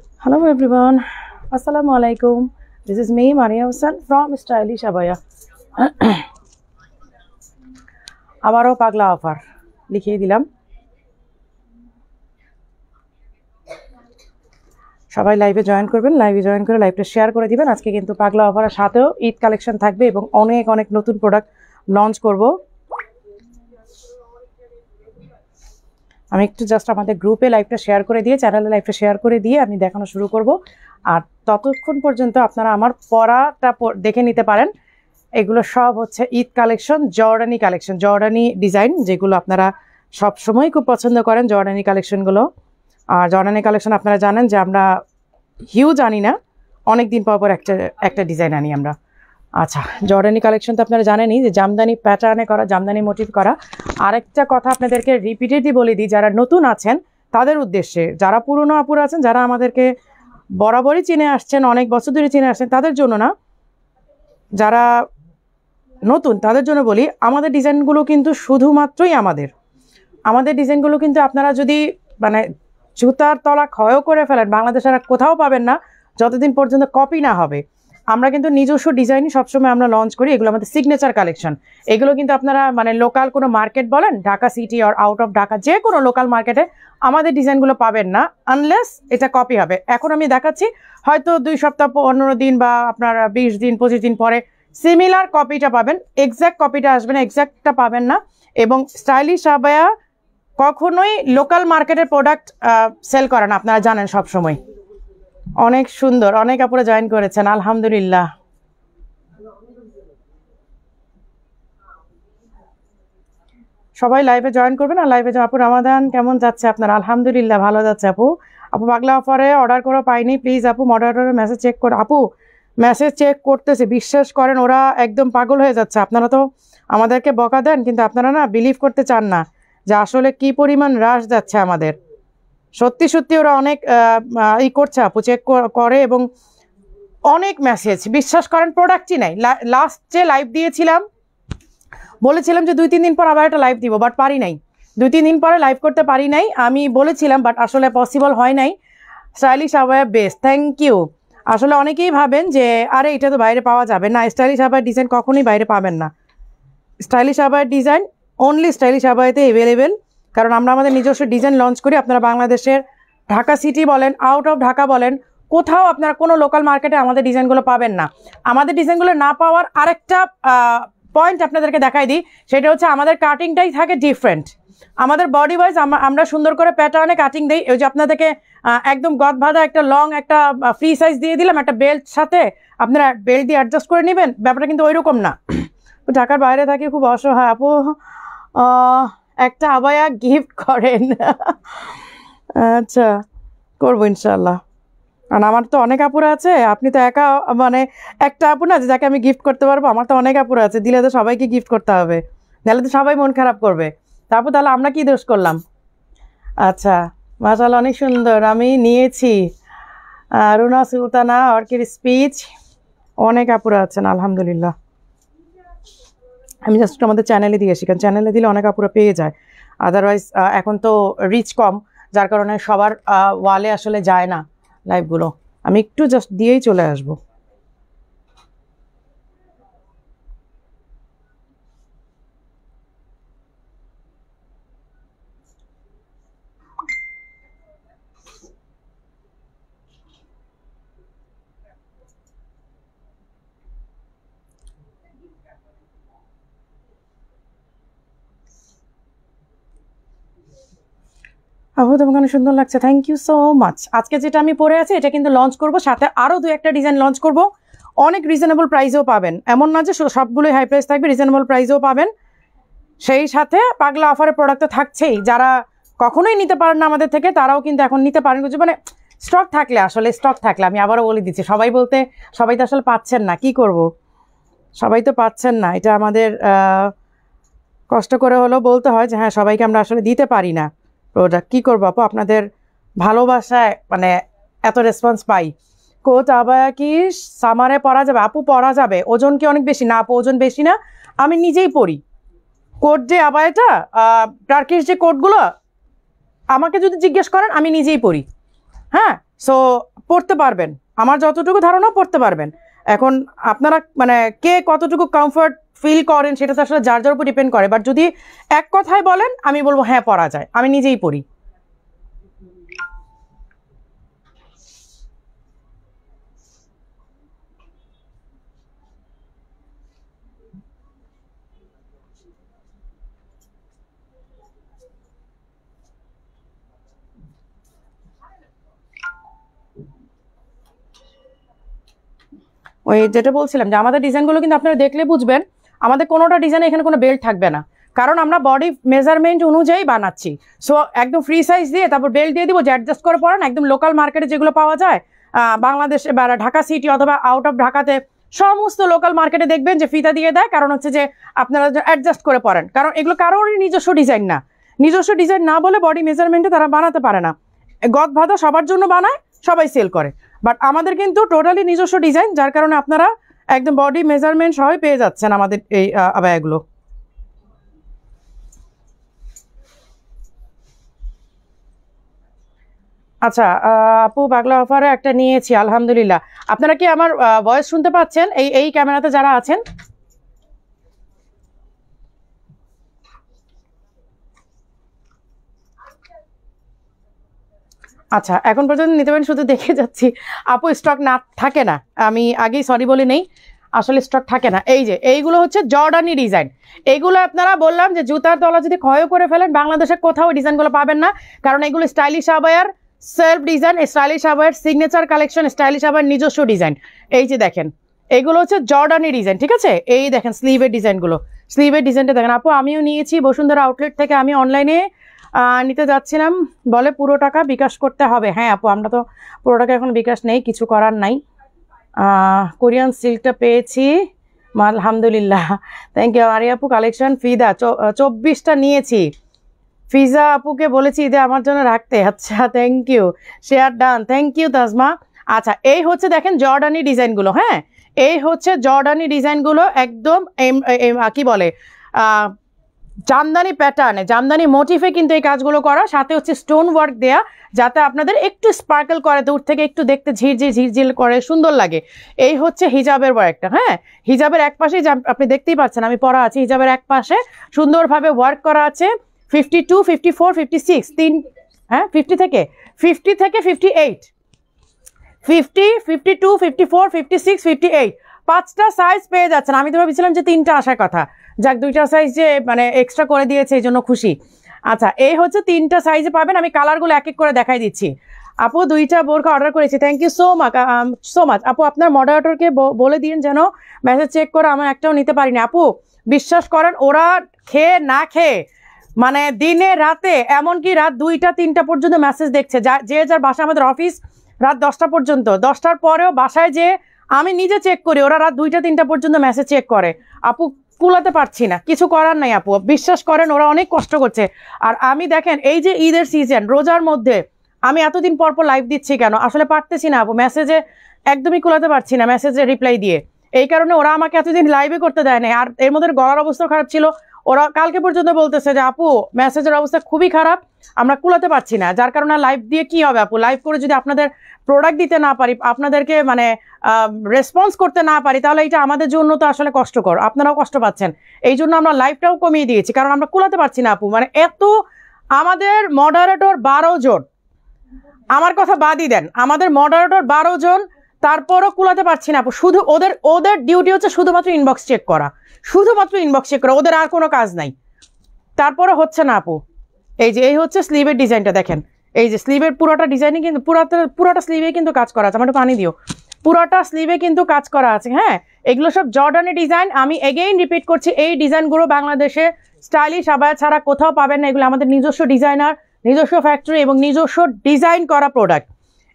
Hello everyone, Assalamu alaikum. This is me, Maria Hussain from Stylish Abaya. আবারও পাগলা offer লিখিয়ে দিলাম। সবাই লাইভে জয়েন করবেন, লাইভে জয়েন করে লাইভটা শেয়ার করে দিবেন। আজকে কিন্তু পাগলা অফারের সাথেও ঈদ কালেকশন থাকবে এবং অনেক অনেক নতুন প্রোডাক্ট লঞ্চ করব। আমি একটু জাস্ট আমাদের গ্রুপে লাইভটা শেয়ার করে দিয়ে, চ্যানেলে লাইভটা শেয়ার করে দিয়ে আমি দেখানো শুরু করব। আর ততক্ষণ পর্যন্ত আপনারা আমার পরাটা দেখে নিতে পারেন। এগুলো সব হচ্ছে ঈদ কালেকশন, জর্ডানি কালেকশন, জর্ডানি ডিজাইন, যেগুলো আপনারা সবসময় খুব পছন্দ করেন জর্ডানি কালেকশনগুলো। আর জর্ডানি কালেকশন আপনারা জানেন যে আমরা হিউজ আনি না, অনেক দিন পর পর একটা ডিজাইন আনি আমরা। আচ্ছা, জর্ডানি কালেকশন তো আপনারা জানেনই যে জামদানি প্যাটার্নে করা, জামদানি মোটিভ করা। আরেকটা কথা আপনাদেরকে রিপিটেডলি বলে দিই, যারা নতুন আছেন তাদের উদ্দেশ্যে, যারা পুরনো আপুরা আছেন, যারা আমাদেরকে বরাবরই চিনে আসছেন, অনেক বছর ধরে চিনে আসছেন, তাদের জন্য না, যারা নতুন তাদের জন্য বলি, আমাদের ডিজাইনগুলো কিন্তু শুধুমাত্রই আমাদের ডিজাইনগুলো কিন্তু আপনারা যদি মানে জুতার তলা ক্ষয় করে ফেলেন, বাংলাদেশে আর কোথাও পাবেন না যতদিন পর্যন্ত কপি না হবে। আমরা কিন্তু নিজস্ব ডিজাইনই সবসময় আমরা লঞ্চ করি, এগুলো আমাদের সিগনেচার কালেকশন। এগুলো কিন্তু আপনারা মানে লোকাল কোনো মার্কেট বলেন, ঢাকা সিটি আর আউট অফ ঢাকা যে কোনো লোকাল মার্কেটে আমাদের ডিজাইনগুলো পাবেন না, আনলেস এটা কপি হবে। এখন আমি দেখাচ্ছি, হয়তো 2 সপ্তাহ 15 দিন বা আপনার 20 দিন 25 দিন পরে সিমিলার কপিটা পাবেন, এক্স্যাক্ট কপিটা আসবে না, এক্স্যাক্টটা পাবেন না। এবং স্টাইলিশ আবায়া কখনোই লোকাল মার্কেটের প্রোডাক্ট সেল করে না, আপনারা জানেন সবসময়। অনেক সুন্দর, অনেক আপুরা জয়েন করেছেন, আলহামদুলিল্লাহ। সবাই লাইভে জয়েন করবেন। আর লাইভে আপু রামাদান কেমন যাচ্ছে আপনার? আলহামদুলিল্লাহ ভালো যাচ্ছে আপু। আপু পাগলা অফারে অর্ডার করে পাইনি, প্লিজ আপু মডারেটরের মেসেজ চেক করে। আপু মেসেজ চেক করতেছে, বিশ্বাস করেন ওরা একদম পাগল হয়ে যাচ্ছে। আপনারা তো আমাদেরকে বকা দেন, কিন্তু আপনারা না বিলিভ করতে চান না যে আসলে কি পরিমাণ রাশ যাচ্ছে আমাদের। সত্যি সত্যি ওরা অনেক করছে আপু, চেক করে এবং অনেক মেসেজ, বিশ্বাস করেন প্রোডাক্টই নাই। লাস্ট যে লাইভ দিয়েছিলাম বলেছিলাম যে 2-3 দিন পর আবার একটা লাইভ দিব, বাট পারি নাই। 2-3 দিন পরে লাইভ করতে পারি নাই, আমি বলেছিলাম, বাট আসলে পসিবল হয় নাই। স্টাইলিশ আবায়া বেস্ট, থ্যাংক ইউ। আসলে অনেকেই ভাবেন যে আরে এটা তো বাইরে পাওয়া যাবে না, স্টাইলিশ আবায়ার ডিজাইন কখনোই বাইরে পাবেন না। স্টাইলিশ আবায়ার ডিজাইন অনলি স্টাইলিশ আবায়াতে অ্যাভেলেবেল, কারণ আমরা আমাদের নিজস্ব ডিজাইন লঞ্চ করি। আপনারা বাংলাদেশের ঢাকা সিটি বলেন, আউট অফ ঢাকা বলেন, কোথাও আপনারা কোনো লোকাল মার্কেটে আমাদের ডিজাইনগুলো পাবেন না। আমাদের ডিজাইনগুলো না পাওয়ার আরেকটা পয়েন্ট আপনাদেরকে দেখাই দিই, সেটা হচ্ছে আমাদের কাটিংটাই থাকে ডিফারেন্ট। আমাদের বডি ওয়াইজ আমরা সুন্দর করে প্যাটার্নে কাটিং দিই। ওই যে আপনাদেরকে একদম গদ বাঁধা একটা লং একটা ফ্রি সাইজ দিয়ে দিলাম, একটা বেল্ট সাথে, আপনারা বেল্ট দিয়ে অ্যাডজাস্ট করে নেবেন, ব্যাপারটা কিন্তু ওই রকম না। ঢাকার বাইরে থাকি, খুব অসহায় আপু, একটা আবায়া গিফট করেন। আচ্ছা, করবো ইনশাল্লাহ। কারণ আমার তো অনেক আপুরা আছে, আপনি তো একা মানে একটা আপু না যাকে আমি গিফট করতে পারবো, আমার তো অনেক আপুরা আছে, দিলে তো সবাইকে গিফট করতে হবে, নাহলে তো সবাই মন খারাপ করবে। তারপর তাহলে আমরা কি দোষ করলাম? আচ্ছা, মাশাআল্লাহ অনেক সুন্দর, আমি নিয়েছি। রুনা সুলতানা, অর্কিড স্পিচ, অনেক আপুরা আছেন আলহামদুলিল্লাহ। আমি জাস্ট আমাদের চ্যানেলে দিয়েছি, কারণ চ্যানেলে দিলে অনেক আপুরা পেয়ে যায়। আদারওয়াইজ এখন তো রিচ কম, যার কারণে সবার ওয়ালে আসলে যায় না লাইভগুলো। আমি একটু জাস্ট দিয়েই চলে আসবো। আপু তোমাকে অনেক সুন্দর লাগছে, থ্যাংক ইউ সো মাচ। আজকে যেটা আমি পরে আছি এটা কিন্তু লঞ্চ করব, সাথে আরও 2-1টা ডিজাইন লঞ্চ করব। অনেক রিজনেবল প্রাইসেও পাবেন, এমন না যে সবগুলোই হাই প্রাইস থাকবে, রিজনেবল প্রাইসেও পাবেন। সেই সাথে পাগলা অফারের প্রোডাক্ট তো থাকছেই, যারা কখনোই নিতে পারেন না আমাদের থেকে তারাও কিন্তু এখন নিতে পারেন। মানে স্টক থাকলে, আসলে স্টক থাকলে, আমি আবারও বলে দিচ্ছি, সবাই তো আসলে পাচ্ছেন না, কি করব, সবাই তো পাচ্ছেন না। এটা আমাদের কষ্ট করে হলেও বলতে হয় যে হ্যাঁ, সবাইকে আমরা আসলে দিতে পারি না প্রোডাক্ট। কী করবো আপু, আপনাদের ভালোবাসায় মানে এত রেসপন্স পাই। কোট আবায়া কি সামারে পরা যাবে? আপু পরা যাবে, ওজন কি অনেক বেশি না আপু? ওজন বেশি না, আমি নিজেই পরি কোট। যে আবায়াটা টার্কিশ যে কোটগুলো আমাকে যদি জিজ্ঞেস করেন, আমি নিজেই পরি। হ্যাঁ, সো পরতে পারবেন, আমার যতটুকু ধারণা পরতে পারবেন। এখন আপনারা মানে কে কতটুকু কমফর্ট ফিল করেন সেটা তো আসলে যার যার উপর ডিপেন্ড করে, বাট যদি এক কথায় বলেন আমি বলবো হ্যাঁ পরা যায়, আমি নিজেই পরি। ওই যেটা বলছিলাম যে আমাদের ডিজাইনগুলো কিন্তু আপনারা দেখলে বুঝবেন, আমাদের কোনোটা ডিজাইনে এখানে কোনো বেল্ট থাকবে না, কারণ আমরা বডি মেজারমেন্ট অনুযায়ী বানাচ্ছি। সো একদম ফ্রি সাইজ দিয়ে তারপর বেল্ট দিয়ে দিব যে অ্যাডজাস্ট করে পড়ান। একদম লোকাল মার্কেটে যেগুলো পাওয়া যায় বাংলাদেশে বা ঢাকা সিটি অথবা আউট অফ ঢাকাতে সমস্ত লোকাল মার্কেটে দেখবেন যে ফিতা দিয়ে দেয়, কারণ হচ্ছে যে আপনারা অ্যাডজাস্ট করে পড়েন, কারণ এগুলো কারোরই নিজস্ব ডিজাইন না। নিজস্ব ডিজাইন না বলে বডি মেজারমেন্টে তারা বানাতে পারে না, গদ ভাদা সবার জন্য বানায়, সবাই সেল করে। বাট আমাদের কিন্তু টোটালি নিজস্ব ডিজাইন, যার কারণে আপনারা একদম বডি মেজারমেন্ট সবাই পেয়ে যাচ্ছেন আমাদের এই আবায়াগুলো। আচ্ছা আপু পাগলা অফারে একটা নিয়েছি আলহামদুলিল্লাহ। আপনারা কি আমার ভয়েস শুনতে পাচ্ছেন এই এই ক্যামেরাতে যারা আছেন? আচ্ছা এখন পর্যন্ত নিতে পারেন, শুধু দেখে যাচ্ছি আপু স্টক না থাকে না, আমি আগেই সরি বলে নেই, আসলে স্টক থাকে না। এই যে এইগুলো হচ্ছে জর্ডানি ডিজাইন, এইগুলো আপনারা বললাম যে জুতার তলা যদি ক্ষয় করে ফেলেন বাংলাদেশে কোথাও ডিজাইনগুলো পাবেন না, কারণ এগুলো স্টাইলিশ আবায়ার সেলফ ডিজাইন, স্টাইলিশ আবায়ার সিগনেচার কালেকশন, স্টাইলিশ আবায়ার নিজস্ব ডিজাইন। এই যে দেখেন এইগুলো হচ্ছে জর্ডানি ডিজাইন, ঠিক আছে? এই দেখেন স্লিভের ডিজাইনগুলো, স্লিভের ডিজাইনটা দেখেন আপু, আমিও নিয়েছি বসুন্ধরা আউটলেট থেকে, আমি অনলাইনে নিতে যাচ্ছিলাম, বলে পুরো টাকা বিকাশ করতে হবে। হ্যাঁ আপু আমরা তো পুরো টাকা এখন বিকাশ নেই, কিছু করার নাই। কোরিয়ান সিল্কটা পেয়েছি আলহামদুলিল্লাহ, থ্যাংক ইউ। আরিয়া আপু কালেকশন ফিদা 24টা নিয়েছি, ফিজা আপুকে বলেছি ঈদে আমার জন্য রাখতে। আচ্ছা thank you, share done, thank you Tajma. আচ্ছা এই হচ্ছে দেখেন জর্ডানি ডিজাইনগুলো, হ্যাঁ এই হচ্ছে জর্ডানি ডিজাইনগুলো, একদম কি বলে জামদানি প্যাটার্নে, জামদানি মোটিফে কিন্তু এই কাজগুলো করা, সাথে হচ্ছে স্টোন ওয়ার্ক দেয়া, যাতে আপনাদের একটু স্পার্কেল করে, দূর থেকে একটু দেখতে ঝিরঝির ঝিরঝির করে সুন্দর লাগে। এই হচ্ছে হিজাবের ওয়ার্কটা, হ্যাঁ হিজাবের এক পাশে আপনি দেখতেই পাচ্ছেন আমি পরা আছি, হিজাবের এক পাশে সুন্দরভাবে ওয়ার্ক করা আছে। 52, 54, 56 তিন, হ্যাঁ 50 থেকে 58, 50, 52, 54, 56, 58 5টা সাইজ পেয়ে যাচ্ছেন। আমি তো ভেবেছিলাম যে 3টা আসার কথা, যাক 2টা সাইজ যে মানে এক্সট্রা করে দিয়েছে এই জন্য খুশি। আচ্ছা এই হচ্ছে 3টা সাইজে পাবেন, আমি কালারগুলো এক এক করে দেখাই দিচ্ছি। আপু 2টা বোরকা অর্ডার করেছি, থ্যাংক ইউ সো মাচ আপু। আপনার মডারেটরকে বলে দিন যেন মেসেজ চেক করে, আমার একটাও নিতে পারিনি আপু। বিশ্বাস করেন ওরা খেয়ে না খেয়ে মানে দিনে রাতে এমনকি রাত 2টা 3টা পর্যন্ত মেসেজ দেখছে, যে যার বাসা, আমাদের অফিস রাত 10টা পর্যন্ত, 10টার পরেও বাসায় যে আমি নিজে চেক করি, ওরা রাত 2টা 3টা পর্যন্ত মেসেজ চেক করে। আপু কুলাতে পারছি না, কিছু করার নাই আপু, বিশ্বাস করেন ওরা অনেক কষ্ট করছে। আর আমি দেখেন এই যে ঈদের সিজন রোজার মধ্যে আমি এতদিন পর পর লাইভ দিচ্ছি কেন, আসলে পারতেছি না আপু, মেসেজে একদমই কুলাতে পারছি না, মেসেজে রিপ্লাই দিয়ে, এই কারণে ওরা আমাকে এতদিন লাইভে করতে দেয় না। আর এর মধ্যে গলার অবস্থা খারাপ ছিল, ওরা কালকে পর্যন্ত বলতেছে যে আপু মেসেজের অবস্থা খুবই খারাপ, আমরা কুলাতে পারছি না, যার কারণে লাইভ দিয়ে কি হবে আপু, লাইভ করে যদি আপনাদের প্রোডাক্ট দিতে না পারি, আপনাদেরকে মানে রেসপন্স করতে না পারি, তাহলে এটা আমাদের জন্য তো আসলে কষ্টকর, আপনারাও কষ্ট পাচ্ছেন। এই জন্য আমরা লাইভটাও কমিয়ে দিয়েছি, কারণ আমরা কুলাতে পারছি না আপু, মানে এত আমাদের মডারেটর 12 জন, আমার কথা বাদই দেন, আমাদের মডারেটর 12 জন, তারপরও কুলাতে পারছি না আপু। শুধু ওদের ডিউটি হচ্ছে শুধুমাত্র ইনবক্স চেক করা, শুধুমাত্র ইনবক্স চেক করা, ওদের আর কোনো কাজ নাই, তারপরে হচ্ছে না আপু। এই যে এই হচ্ছে স্লিভের ডিজাইনটা দেখেন, এই যে স্লিভের পুরোটা ডিজাইনে কিন্তু পুরোটা স্লিভে কিন্তু কাজ করা আছে, আমার একটু পানি দিও, পুরোটা স্লিভে কিন্তু কাজ করা আছে। হ্যাঁ এগুলো সব জর্ডানের ডিজাইন, আমি এগেইন রিপিট করছি, এই ডিজাইনগুলো বাংলাদেশে স্টাইলিশ আবায়া ছাড়া কোথাও পাবেন না, এগুলো আমাদের নিজস্ব ডিজাইনার, নিজস্ব ফ্যাক্টরি এবং নিজস্ব ডিজাইন করা প্রোডাক্ট।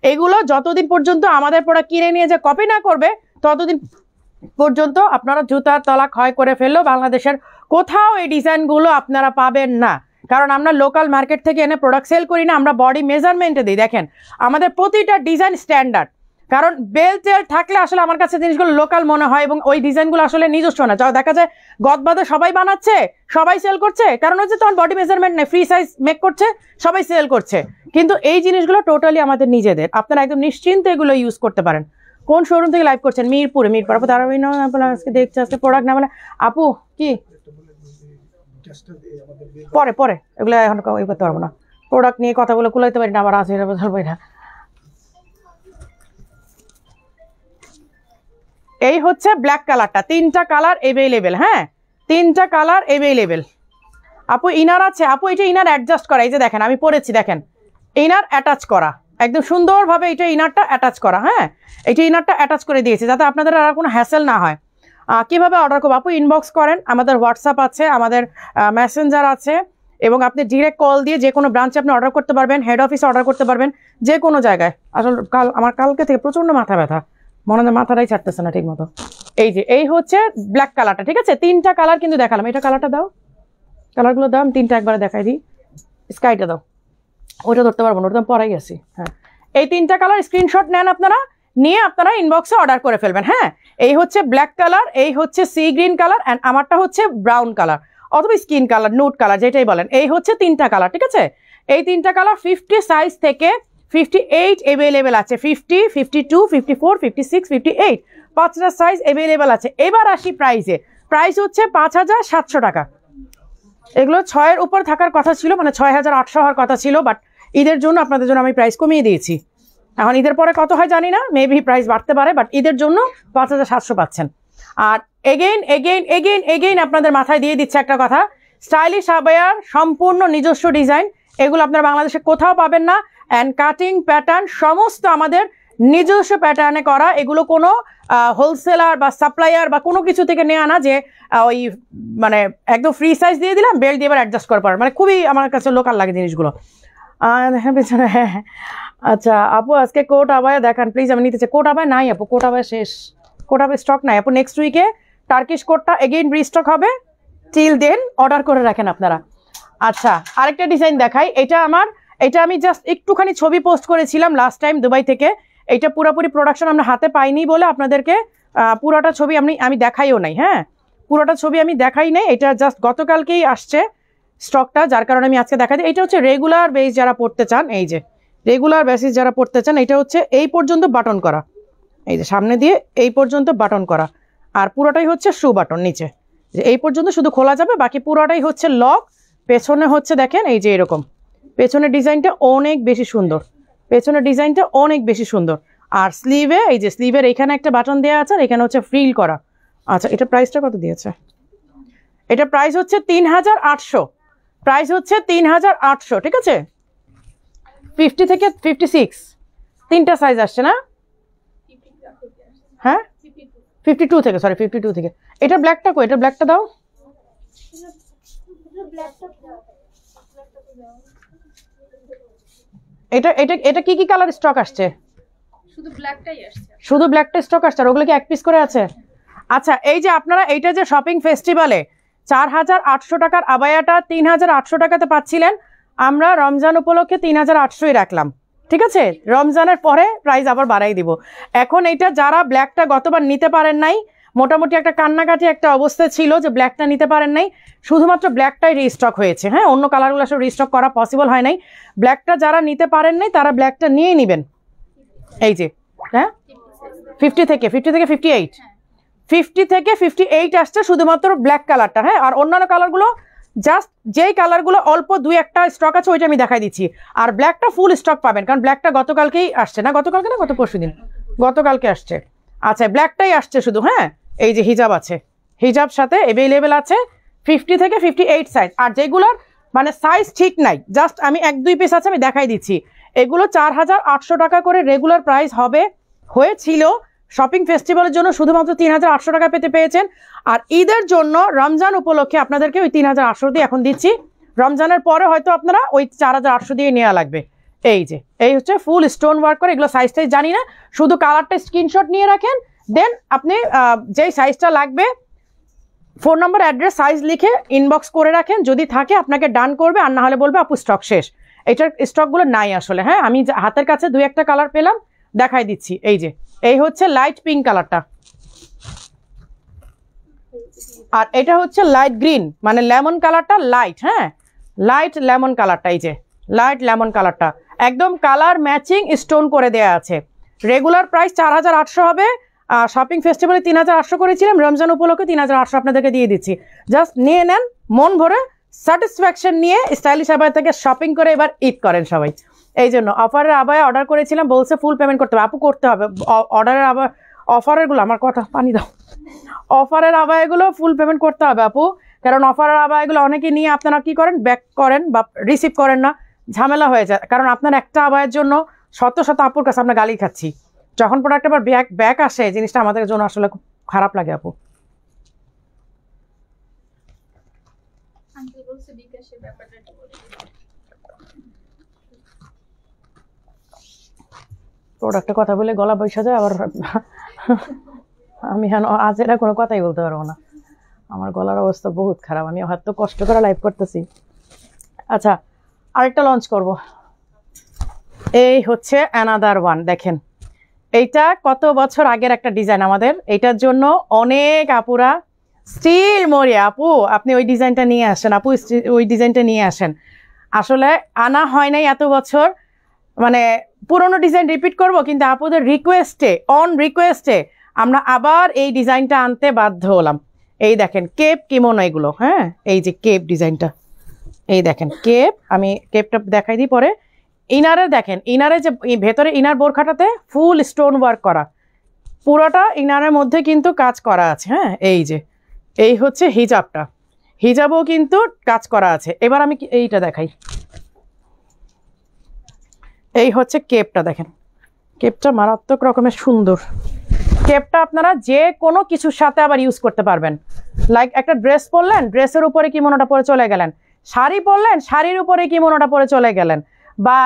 এগুলো যতদিন পর্যন্ত আমাদের প্রোডাক্ট কিনে নিয়ে যে কপি না করবে ততদিন পর্যন্ত আপনারা জুতার তলা ক্ষয় করে ফেললেও বাংলাদেশের কোথাও এই ডিজাইনগুলো আপনারা পাবেন না, কারণ আমরা লোকাল মার্কেট থেকে এনে প্রোডাক্ট সেল করি না, আমরা বডি মেজারমেন্টে দিই। দেখেন আমাদের প্রতিটা ডিজাইন স্ট্যান্ডার্ড, কারণ বেল্ট টেল থাকলে আসলে আমার কাছে জিনিসগুলো লোকাল মনে হয় এবং ওই ডিজাইনগুলো আসলে নিজস্ব না। যা দেখা যায় গদবাদে সবাই বানাচ্ছে, সবাই সেল করছে, কারণ হচ্ছে তখন বডি মেজারমেন্ট নেই, ফ্রি সাইজ মেক করছে, সবাই সেল করছে। কিন্তু এই জিনিসগুলো টোটালি আমাদের নিজেদের, আপনারা একদম নিশ্চিন্তে এগুলো ইউজ করতে পারেন। কোন শোরুম থেকে লাইভ করছেন? মিরপুরে। মিরপুর আপু দাঁড়াবেন না, আজকে দেখছে আজকে প্রোডাক্ট না বলে আপু কি পরে পরে এগুলো এখন করতে পারবো না, প্রোডাক্ট নিয়ে কথা বলে কুলাইতে পারি না, আবার আছে ধরবো এটা। এই হচ্ছে ব্ল্যাক কালারটা, 3টা কালার এভেলেবেল। হ্যাঁ 3টা কালার এভেলেবেল। আপু ইনার আছে? আপু এটা ইনার অ্যাডজাস্ট করা, এই যে দেখেন আমি পরেছি, দেখেন ইনার অ্যাটাচ করা একদম সুন্দরভাবে, এটা ইনারটা অ্যাটাচ করা। হ্যাঁ এটা ইনারটা অ্যাটাচ করে দিয়েছি যাতে আপনাদের আর কোনো হ্যাসেল না হয়। কিভাবে অর্ডার করবো আপু? ইনবক্স করেন, আমাদের হোয়াটসঅ্যাপ আছে, আমাদের মেসেঞ্জার আছে, এবং আপনি ডিরেক্ট কল দিয়ে যে কোনো ব্রাঞ্চে আপনি অর্ডার করতে পারবেন, হেড অফিসে অর্ডার করতে পারবেন, যে কোনো জায়গায়। আসলে আমার কালকে থেকে প্রচণ্ড মাথা ব্যথা, মনে হয় মাথাটাই ছাড়তেছে না ঠিক মতো। এই যে এই হচ্ছে ব্ল্যাক কালারটা, ঠিক আছে? 3টা কালার কিন্তু দেখালাম, এটা কালারটা দাও, কালারগুলো দাও, আমি 3টা একবারে দেখাই দিই। স্কাইটা দাও, ওইটা ধরতে পারবো না, ওটা আমি পরাই আছি। হ্যাঁ এই 3টা কালার স্ক্রিনশট নেন আপনারা, নিয়ে আপনারা ইনবক্সে অর্ডার করে ফেলবেন। হ্যাঁ এই হচ্ছে ব্ল্যাক কালার, এই হচ্ছে সি গ্রিন কালার, অ্যান্ড আমারটা হচ্ছে ব্রাউন কালার অথবা স্কিন কালার, নুট কালার, যেটাই বলেন। এই হচ্ছে 3টা কালার, ঠিক আছে? এই 3টা কালার 50 সাইজ থেকে 58 এভেলেবেল আছে, 50, 52, 54, 56, 58, 5টা সাইজ এভেলেবেল আছে। এবার আসি প্রাইসে। প্রাইস হচ্ছে 5700 টাকা। এগুলো 6-এর উপর থাকার কথা ছিল, মানে 6800 হওয়ার কথা ছিল, বাট ঈদের জন্য আপনাদের জন্য আমি প্রাইস কমিয়ে দিয়েছি। এখন ঈদের পরে কত হয় জানি না, মেবি প্রাইস বাড়তে পারে, বাট ঈদের জন্য 5700 পাচ্ছেন। আর এগেইন আপনাদের মাথায় দিয়ে দিচ্ছে একটা কথা, স্টাইলিশ আবায়ার সম্পূর্ণ নিজস্ব ডিজাইন, এগুলো আপনারা বাংলাদেশে কোথাও পাবেন না। অ্যান্ড কাটিং প্যাটার্ন সমস্ত আমাদের নিজস্ব প্যাটার্নে করা, এগুলো কোনো হোলসেলার বা সাপ্লায়ার বা কোনো কিছু থেকে নেওয়া না যে ওই মানে একদম ফ্রি সাইজ দিয়ে দিলাম, বেল্ট দিয়ে এবার অ্যাডজাস্ট করার পর, মানে খুবই আমার কাছে লোকাল লাগে জিনিসগুলো। হ্যাঁ পেছনে হ্যাঁ। আচ্ছা আপু আজকে কোট আবায়া দেখান প্লিজ, আমি নিতে চাই। কোট আবায়া নাই আপু, কোট আবায়া শেষ, কোট আবায়া স্টক নাই আপু। নেক্সট উইকে টার্কিশ কোটটা এগেইন রিস্টক হবে, টিল দেন অর্ডার করে রাখেন আপনারা। আচ্ছা আরেকটা ডিজাইন দেখাই, এটা আমি জাস্ট একটুখানি ছবি পোস্ট করেছিলাম লাস্ট টাইম দুবাই থেকে। এটা পুরোপুরি প্রোডাকশন আমরা হাতে পাইনি বলে আপনাদেরকে পুরোটা ছবি আমি দেখাইও নাই। হ্যাঁ পুরোটা ছবি আমি দেখাই নাই, এটা জাস্ট গতকালকেই আসছে স্টকটা, যার কারণে আমি আজকে দেখাই দিই। এটা হচ্ছে রেগুলার বেস যারা পড়তে চান, এই যে রেগুলার বেসিস যারা পড়তে চান, এটা হচ্ছে এই পর্যন্ত বাটন করা, এই যে সামনে দিয়ে এই পর্যন্ত বাটন করা, আর পুরোটাই হচ্ছে শু বাটন নিচে, যে এই পর্যন্ত শুধু খোলা যাবে, বাকি পুরোটাই হচ্ছে লক। পেছনে হচ্ছে দেখেন এই যে এরকম, পেছনের ডিজাইনটা অনেক বেশি সুন্দর, পেছনের ডিজাইনটা অনেক বেশি সুন্দর। আর স্লিভে এই যে স্লিভের এখানে একটা বাটন দেওয়া আছে, আর এখানে হচ্ছে ফ্রিল করা। আচ্ছা এটা প্রাইসটা কত দিয়েছে? এটা প্রাইস হচ্ছে 3800, প্রাইস হচ্ছে 3800, ঠিক আছে? 50 থেকে 56 3টা সাইজ আসছে না? হ্যাঁ 52 থেকে, সরি 52 থেকে। এটা ব্ল্যাকটা কই? এটা ব্ল্যাকটা দাও। এটা এটা এটা কি কি কালার স্টক আসছে? শুধু ব্ল্যাকটাই আসছে, শুধু ব্ল্যাকটা স্টক আসছে, আর ওগুলো কি এক পিস করে আছে? আচ্ছা এই যে আপনারা এইটা যে শপিং ফেস্টিভ্যালে 4800 টাকার আবায়াটা 3800 টাকাতে পাচ্ছিলেন, আমরা রমজান উপলক্ষে 3800ই রাখলাম, ঠিক আছে? রমজানের পরে প্রাইস আবার বাড়াই দিব। এখন এইটা যারা ব্ল্যাকটা গতবার নিতে পারেন নাই, মোটামুটি একটা কান্নাকাটি একটা অবস্থা ছিল যে ব্ল্যাকটা নিতে পারেন নাই, শুধুমাত্র ব্ল্যাকটাই রিস্টক হয়েছে। হ্যাঁ অন্য কালারগুলো সব রিস্টক করা পসিবল হয় নাই। ব্ল্যাকটা যারা নিতে পারেন নাই তারা ব্ল্যাকটা নিয়েই নেবেন। এই যে হ্যাঁ 50 থেকে 58, 50 থেকে 58 আসছে শুধুমাত্র ব্ল্যাক কালারটা। হ্যাঁ আর অন্যান্য কালারগুলো জাস্ট যেই কালারগুলো অল্প 2-1টা স্টক আছে ওইটা আমি দেখাই দিচ্ছি, আর ব্ল্যাকটা ফুল স্টক পাবেন, কারণ ব্ল্যাকটা গতকালকেই আসছে, না গতকালকে না গত পরশু দিন, গতকালকে আসছে। আচ্ছা ব্ল্যাকটাই আসছে শুধু। হ্যাঁ এই যে হিজাব আছে, হিজাব সাথে অ্যাভেলেবেল আছে 50 থেকে 58 সাইজ। আর যেগুলোর মানে সাইজ ঠিক নাই, জাস্ট আমি 1-2 পিস আছে আমি দেখাই দিচ্ছি। এগুলো 4800 টাকা করে রেগুলার প্রাইস হয়েছিল, শপিং ফেস্টিভ্যালের জন্য শুধুমাত্র 3800 টাকা পেয়েছেন। আর ঈদের জন্য রমজান উপলক্ষে আপনাদেরকে ওই 3800 দিয়ে এখন দিচ্ছি, রমজানের পরে হয়তো আপনারা ওই 4800 দিয়ে নেওয়া লাগবে। এই যে এই হচ্ছে ফুল স্টোন ওয়ার্ক করে, এগুলো সাইজটাই জানি না, শুধু কালারটা স্ক্রিনশট নিয়ে রাখেন, দেন আপনি যেই সাইজটা লাগবে ফোন নম্বর অ্যাড্রেস সাইজ লিখে ইনবক্স করে রাখেন, যদি থাকে আপনাকে ডান করবে, আর না হলে বলবে আপু স্টক শেষ, এটার স্টকগুলো নাই আসলে। হ্যাঁ আমি হাতের কাছে 2-1টা কালার পেলাম, দেখাই দিচ্ছি। এই হচ্ছে লাইট পিঙ্ক কালারটা, আর এটা হচ্ছে লাইট গ্রিন, মানে লেমন কালারটা লাইট, হ্যাঁ লাইট লেমন কালারটা, এই যে লাইট লেমন কালারটা একদম কালার ম্যাচিং স্টোন করে দেয়া আছে। রেগুলার প্রাইস 4800 হবে, শপিং ফেস্টিভ্যালে 3800 করেছিলাম, রমজান উপলক্ষে 3800 আপনাদেরকে দিয়ে দিচ্ছি। জাস্ট নিয়ে নেন মন ভরে, স্যাটিসফ্যাকশন নিয়ে স্টাইলিশ আবায়া থেকে শপিং করে এবার ঈদ করেন সবাই। এই জন্য অফারের আবায়া অর্ডার করেছিলাম, বলছে ফুল পেমেন্ট করতে হবে। আপু করতে হবে, অর্ডারের আবার অফারেরগুলো, আমার কথা পানি দাও, অফারের আবায়াগুলো ফুল পেমেন্ট করতে হবে আপু, কারণ অফারের আবায়াগুলো অনেকে নিয়ে আপনারা কি করেন, ব্যাক করেন বা রিসিভ করেন না, ঝামেলা হয়ে যায়। কারণ আপনার একটা আবায়ের জন্য শত শত আপুর কাছে আমরা গালি খাচ্ছি, যখন প্রোডাক্ট আবার ব্যাক আসে জিনিসটা আমাদের জন্য আসলে খুব খারাপ লাগে আপু। আঙ্কেল বলছে বিকাশের ব্যাপারটা একটু বলে দিন। প্রোডাক্টের কথা বলে গলা বৈশা যায় আবার, আমি আজ এরা কোনো কথাই বলতে পারবো না, আমার গলার অবস্থা বহুত খারাপ, আমি হয়তো কষ্ট করে লাইভ করতেছি। আচ্ছা আরেকটা লঞ্চ করব, এই হচ্ছে অ্যানাদার ওয়ান। দেখেন এইটা কত বছর আগের একটা ডিজাইন আমাদের, এইটার জন্য অনেক আপুরা স্টিল মরিয়া, আপু আপনি ওই ডিজাইনটা নিয়ে আসেন, আপু ওই ডিজাইনটা নিয়ে আসেন। আসলে আনা হয় নাই এত বছর, মানে পুরোনো ডিজাইন রিপিট করব, কিন্তু আপুদের রিকোয়েস্টে, অন রিকোয়েস্টে আমরা আবার এই ডিজাইনটা আনতে বাধ্য হলাম। এই দেখেন কেপ কিমোনো এগুলো, হ্যাঁ এই যে কেপ ডিজাইনটা, এই দেখেন কেপ, আমি কেপটা দেখাই দিই পরে। ইনারে দেখেন, ইনারে যে ভেতরে ইনার বোরখাটাতে ফুল স্টোন ওয়ার্ক করা, পুরোটা ইনারের মধ্যে কিন্তু কাজ করা আছে, হ্যাঁ এই যে এই হচ্ছে হিজাবটা, হিজাবও কিন্তু কাজ করা আছে। এবার আমি এইটা দেখাই, এই হচ্ছে কেপটা, দেখেন কেপটা মারাত্মক রকমের সুন্দর। কেপটা আপনারা যে কোনো কিছুর সাথে আবার ইউজ করতে পারবেন, লাইক একটা ড্রেস পরলেন, ড্রেসের উপরে কিমোনোটা পরে চলে গেলেন, শাড়ি পরলেন, শাড়ির উপরে কিমোনোটা পরে চলে গেলেন, বা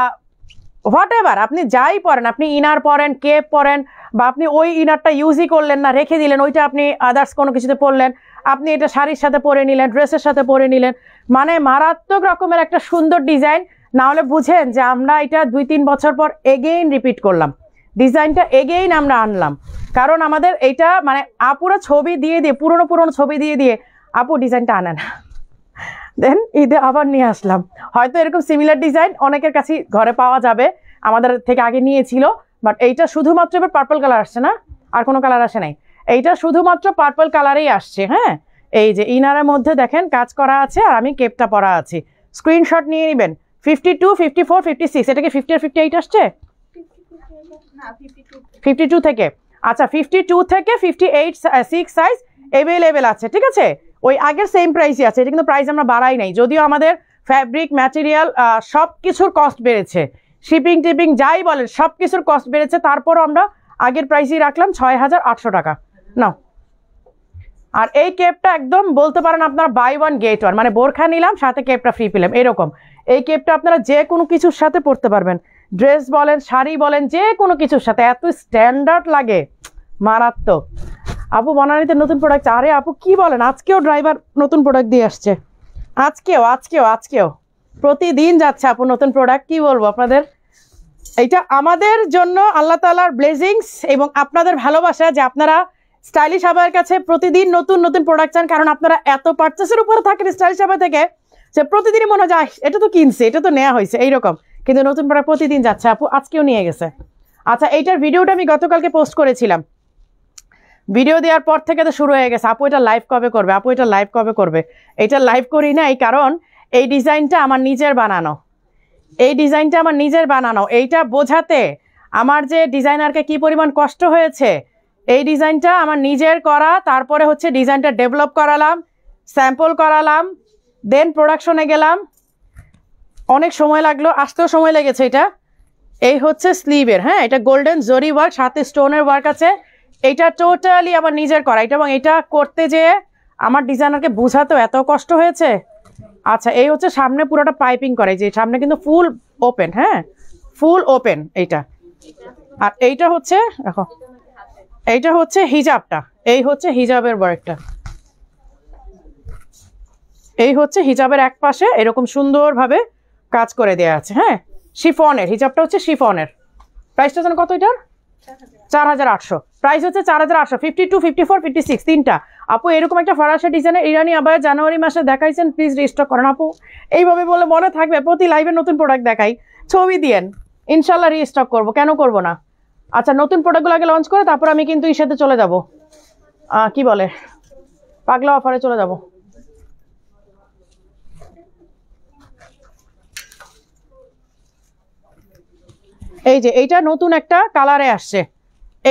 হোয়াট এভার আপনি যাই পরেন, আপনি ইনার পরেন, কেপ পরেন, বা আপনি ওই ইনারটা ইউজই করলেন না, রেখে দিলেন, ওইটা আপনি আদার্স কোনো কিছুতে পরলেন, আপনি এটা শাড়ির সাথে পরে নিলেন, ড্রেসের সাথে পরে নিলেন, মানে মারাত্মক রকমের একটা সুন্দর ডিজাইন। না হলে বুঝেন যে আমরা এটা 2-3 বছর পর এগেইন রিপিট করলাম, ডিজাইনটা এগেইন আমরা আনলাম, কারণ আমাদের এইটা মানে আপুরা ছবি দিয়ে দিয়ে, পুরনো পুরনো ছবি দিয়ে দিয়ে আপু ডিজাইনটা আনে না, দেন ঈদে আবার নিয়ে আসলাম। হয়তো এরকম সিমিলার ডিজাইন অনেকের কাছে ঘরে পাওয়া যাবে, আমাদের থেকে আগে নিয়েছিল, বাট এইটা শুধুমাত্র এবার পার্পল কালার আসছে না, আর কোনো কালার আসে নাই, এইটা শুধুমাত্র পার্পল কালারেই আসছে। হ্যাঁ এই যে ইনারের মধ্যে দেখেন কাজ করা আছে, আর আমি কেপটা পরা আছি, স্ক্রিনশট নিয়ে নেবেন। 52, 54, 56, এটা কি 50 আর 58 আসছে? 52 থেকে, আচ্ছা 52 থেকে 58 6 সাইজ অ্যাভেলেবেল আছে, ঠিক আছে, ওই আগের সেম প্রাইসই আছে, এটা কিন্তু প্রাইস আমরা বাড়াই নাই, যদিও আমাদের ফ্যাব্রিক ম্যাটেরিয়াল সব কিছুর কস্ট বেড়েছে, শিপিং টিপিং যাই বলেন সব কিছুর কস্ট বেড়েছে, তারপরও আমরা আগের প্রাইসই রাখলাম 6800 টাকা নাও। আর এই কেপটা একদম বলতে পারেন আপনারা বাই ওয়ান গেট ওয়ান, মানে বোরখা নিলাম সাথে কেপটা ফ্রি পেলাম এরকম। এই কেপটা আপনারা যে কোনো কিছুর সাথে পরতে পারবেন, ড্রেস বলেন, শাড়ি বলেন, যে কোনো কিছুর সাথে, এত স্ট্যান্ডার্ড লাগে মারাত্মক। আপু বনানীতে নতুন প্রোডাক্ট, আরে আপু কি বলেন, আজকেও ড্রাইভার নতুন প্রোডাক্ট দিয়ে আসছে, আজকেও প্রতিদিন যাচ্ছে আপু নতুন প্রোডাক্ট, কি বলবো আপনাদের, এইটা আমাদের জন্য আল্লাহ তাআলার ব্লেসিংস এবং আপনাদের ভালোবাসা যে আপনারা স্টাইলিশ আবায়ের কাছে প্রতিদিন নতুন নতুন প্রোডাক্ট চান, কারণ আপনারা এত পারচেসের উপরে থাকেন স্টাইলিশ আবায়া থেকে যে প্রতিদিনই মনে হয় এটা তো কিনছে, এটা তো নেওয়া হয়েছে এইরকম, কিন্তু নতুন প্রোডাক্ট প্রতিদিন যাচ্ছে, আপু আজকেও নিয়ে গেছে। আচ্ছা এইটার ভিডিওটা আমি গতকালকে পোস্ট করেছিলাম, ভিডিও দেওয়ার পর থেকে তো শুরু হয়ে গেছে, আপু এটা লাইভ কবে করবে, আপু এটা লাইভ কবে করবে, এটা লাইভ করি নাই কারণ এই ডিজাইনটা আমার নিজের বানানো, এই ডিজাইনটা আমার নিজের বানানো, এইটা বোঝাতে আমার যে ডিজাইনারকে কি পরিমাণ কষ্ট হয়েছে, এই ডিজাইনটা আমার নিজের করা, তারপরে হচ্ছে ডিজাইনটা ডেভেলপ করালাম, স্যাম্পল করালাম, দেন প্রোডাকশনে গেলাম, অনেক সময় লাগলো, আসতেও সময় লেগেছে। এটা এই হচ্ছে স্লিভের, হ্যাঁ এটা গোল্ডেন জরি ওয়ার্ক, সাথে স্টোনের ওয়ার্ক আছে, এটা টোটালি আমার নিজের করা, এটা এবং এটা করতে যেয়ে আমার ডিজাইনারকে বোঝাতেও এত কষ্ট হয়েছে। আচ্ছা এই হচ্ছে সামনে পুরোটা পাইপিং করে, যে সামনে কিন্তু ফুল ওপেন, হ্যাঁ ফুল ওপেন এইটা, আর এইটা হচ্ছে দেখো, এইটা হচ্ছে হিজাবটা, এই হচ্ছে হিজাবের ওয়ার্কটা, এই হচ্ছে হিজাবের এক পাশে এরকম সুন্দরভাবে কাজ করে দেওয়া আছে, হ্যাঁ শিফনের, হিজাবটা হচ্ছে শিফনের। প্রাইসটা যেন কত এটার? 4800 প্রাইস হচ্ছে 4800 52 54 56 তিনটা আপু এরকম একটা ফরাসি ডিজাইনের ইরানি আবার জানুয়ারি মাসে দেখাইছেন প্লিজ রিস্টক করেন আপু এইভাবে বলে মনে থাকবে প্রতি লাইভে নতুন প্রোডাক্ট দেখাই ছবি দিয়েন ইনশাল্লাহ রিস্টক করব কেন করব না আচ্ছা নতুন প্রোডাক্টগুলো আগে লঞ্চ করে তারপর আমি কিন্তু সাথে চলে যাব কি বলে পাগলা অফারে চলে যাব এই যে এইটা নতুন একটা কালারে আসছে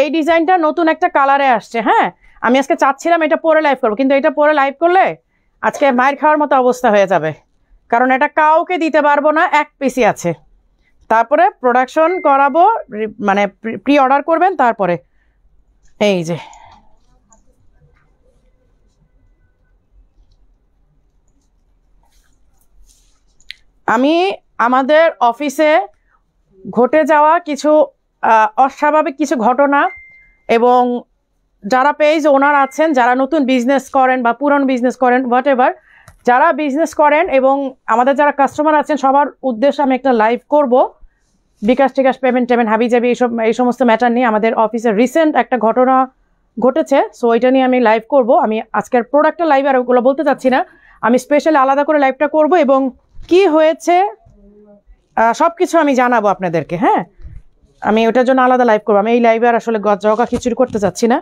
এই ডিজাইনটা নতুন একটা কালারে আসছে হ্যাঁ আমি আজকে চাচ্ছিলাম এটা পরে লাইভ করবো কিন্তু এটা পরে লাইভ করলে আজকে মায়ের খাওয়ার মতো অবস্থা হয়ে যাবে কারণ এটা কাউকে দিতে পারবো না এক পিসি আছে তারপরে প্রোডাকশন করাবো মানে প্রি অর্ডার করবেন তারপরে এই যে আমি আমাদের অফিসে ঘটে যাওয়া কিছু অস্বাভাবিক কিছু ঘটনা এবং যারা পেজ ওনার আছেন যারা নতুন বিজনেস করেন বা পুরনো বিজনেস করেন হোয়াট এভার যারা বিজনেস করেন এবং আমাদের যারা কাস্টমার আছেন সবার উদ্দেশ্যে আমি একটা লাইভ করব বিকাশ টিকাশ পেমেন্ট হাবিজাবি এই সমস্ত ম্যাটার নিয়ে আমাদের অফিসে রিসেন্ট একটা ঘটনা ঘটেছে সো এটা নিয়ে আমি লাইভ করব আমি আজকের প্রোডাক্টের লাইভ আর ওগুলো বলতে চাচ্ছি না আমি স্পেশালি আলাদা করে লাইভটা করব এবং কি হয়েছে সব কিছু আমি জানাবো আপনাদেরকে হ্যাঁ আমি ওটার জন্য আলাদা লাইভ করবো আমি এই লাইভে আর আসলে জগা খিচুড়ি করতে চাচ্ছি না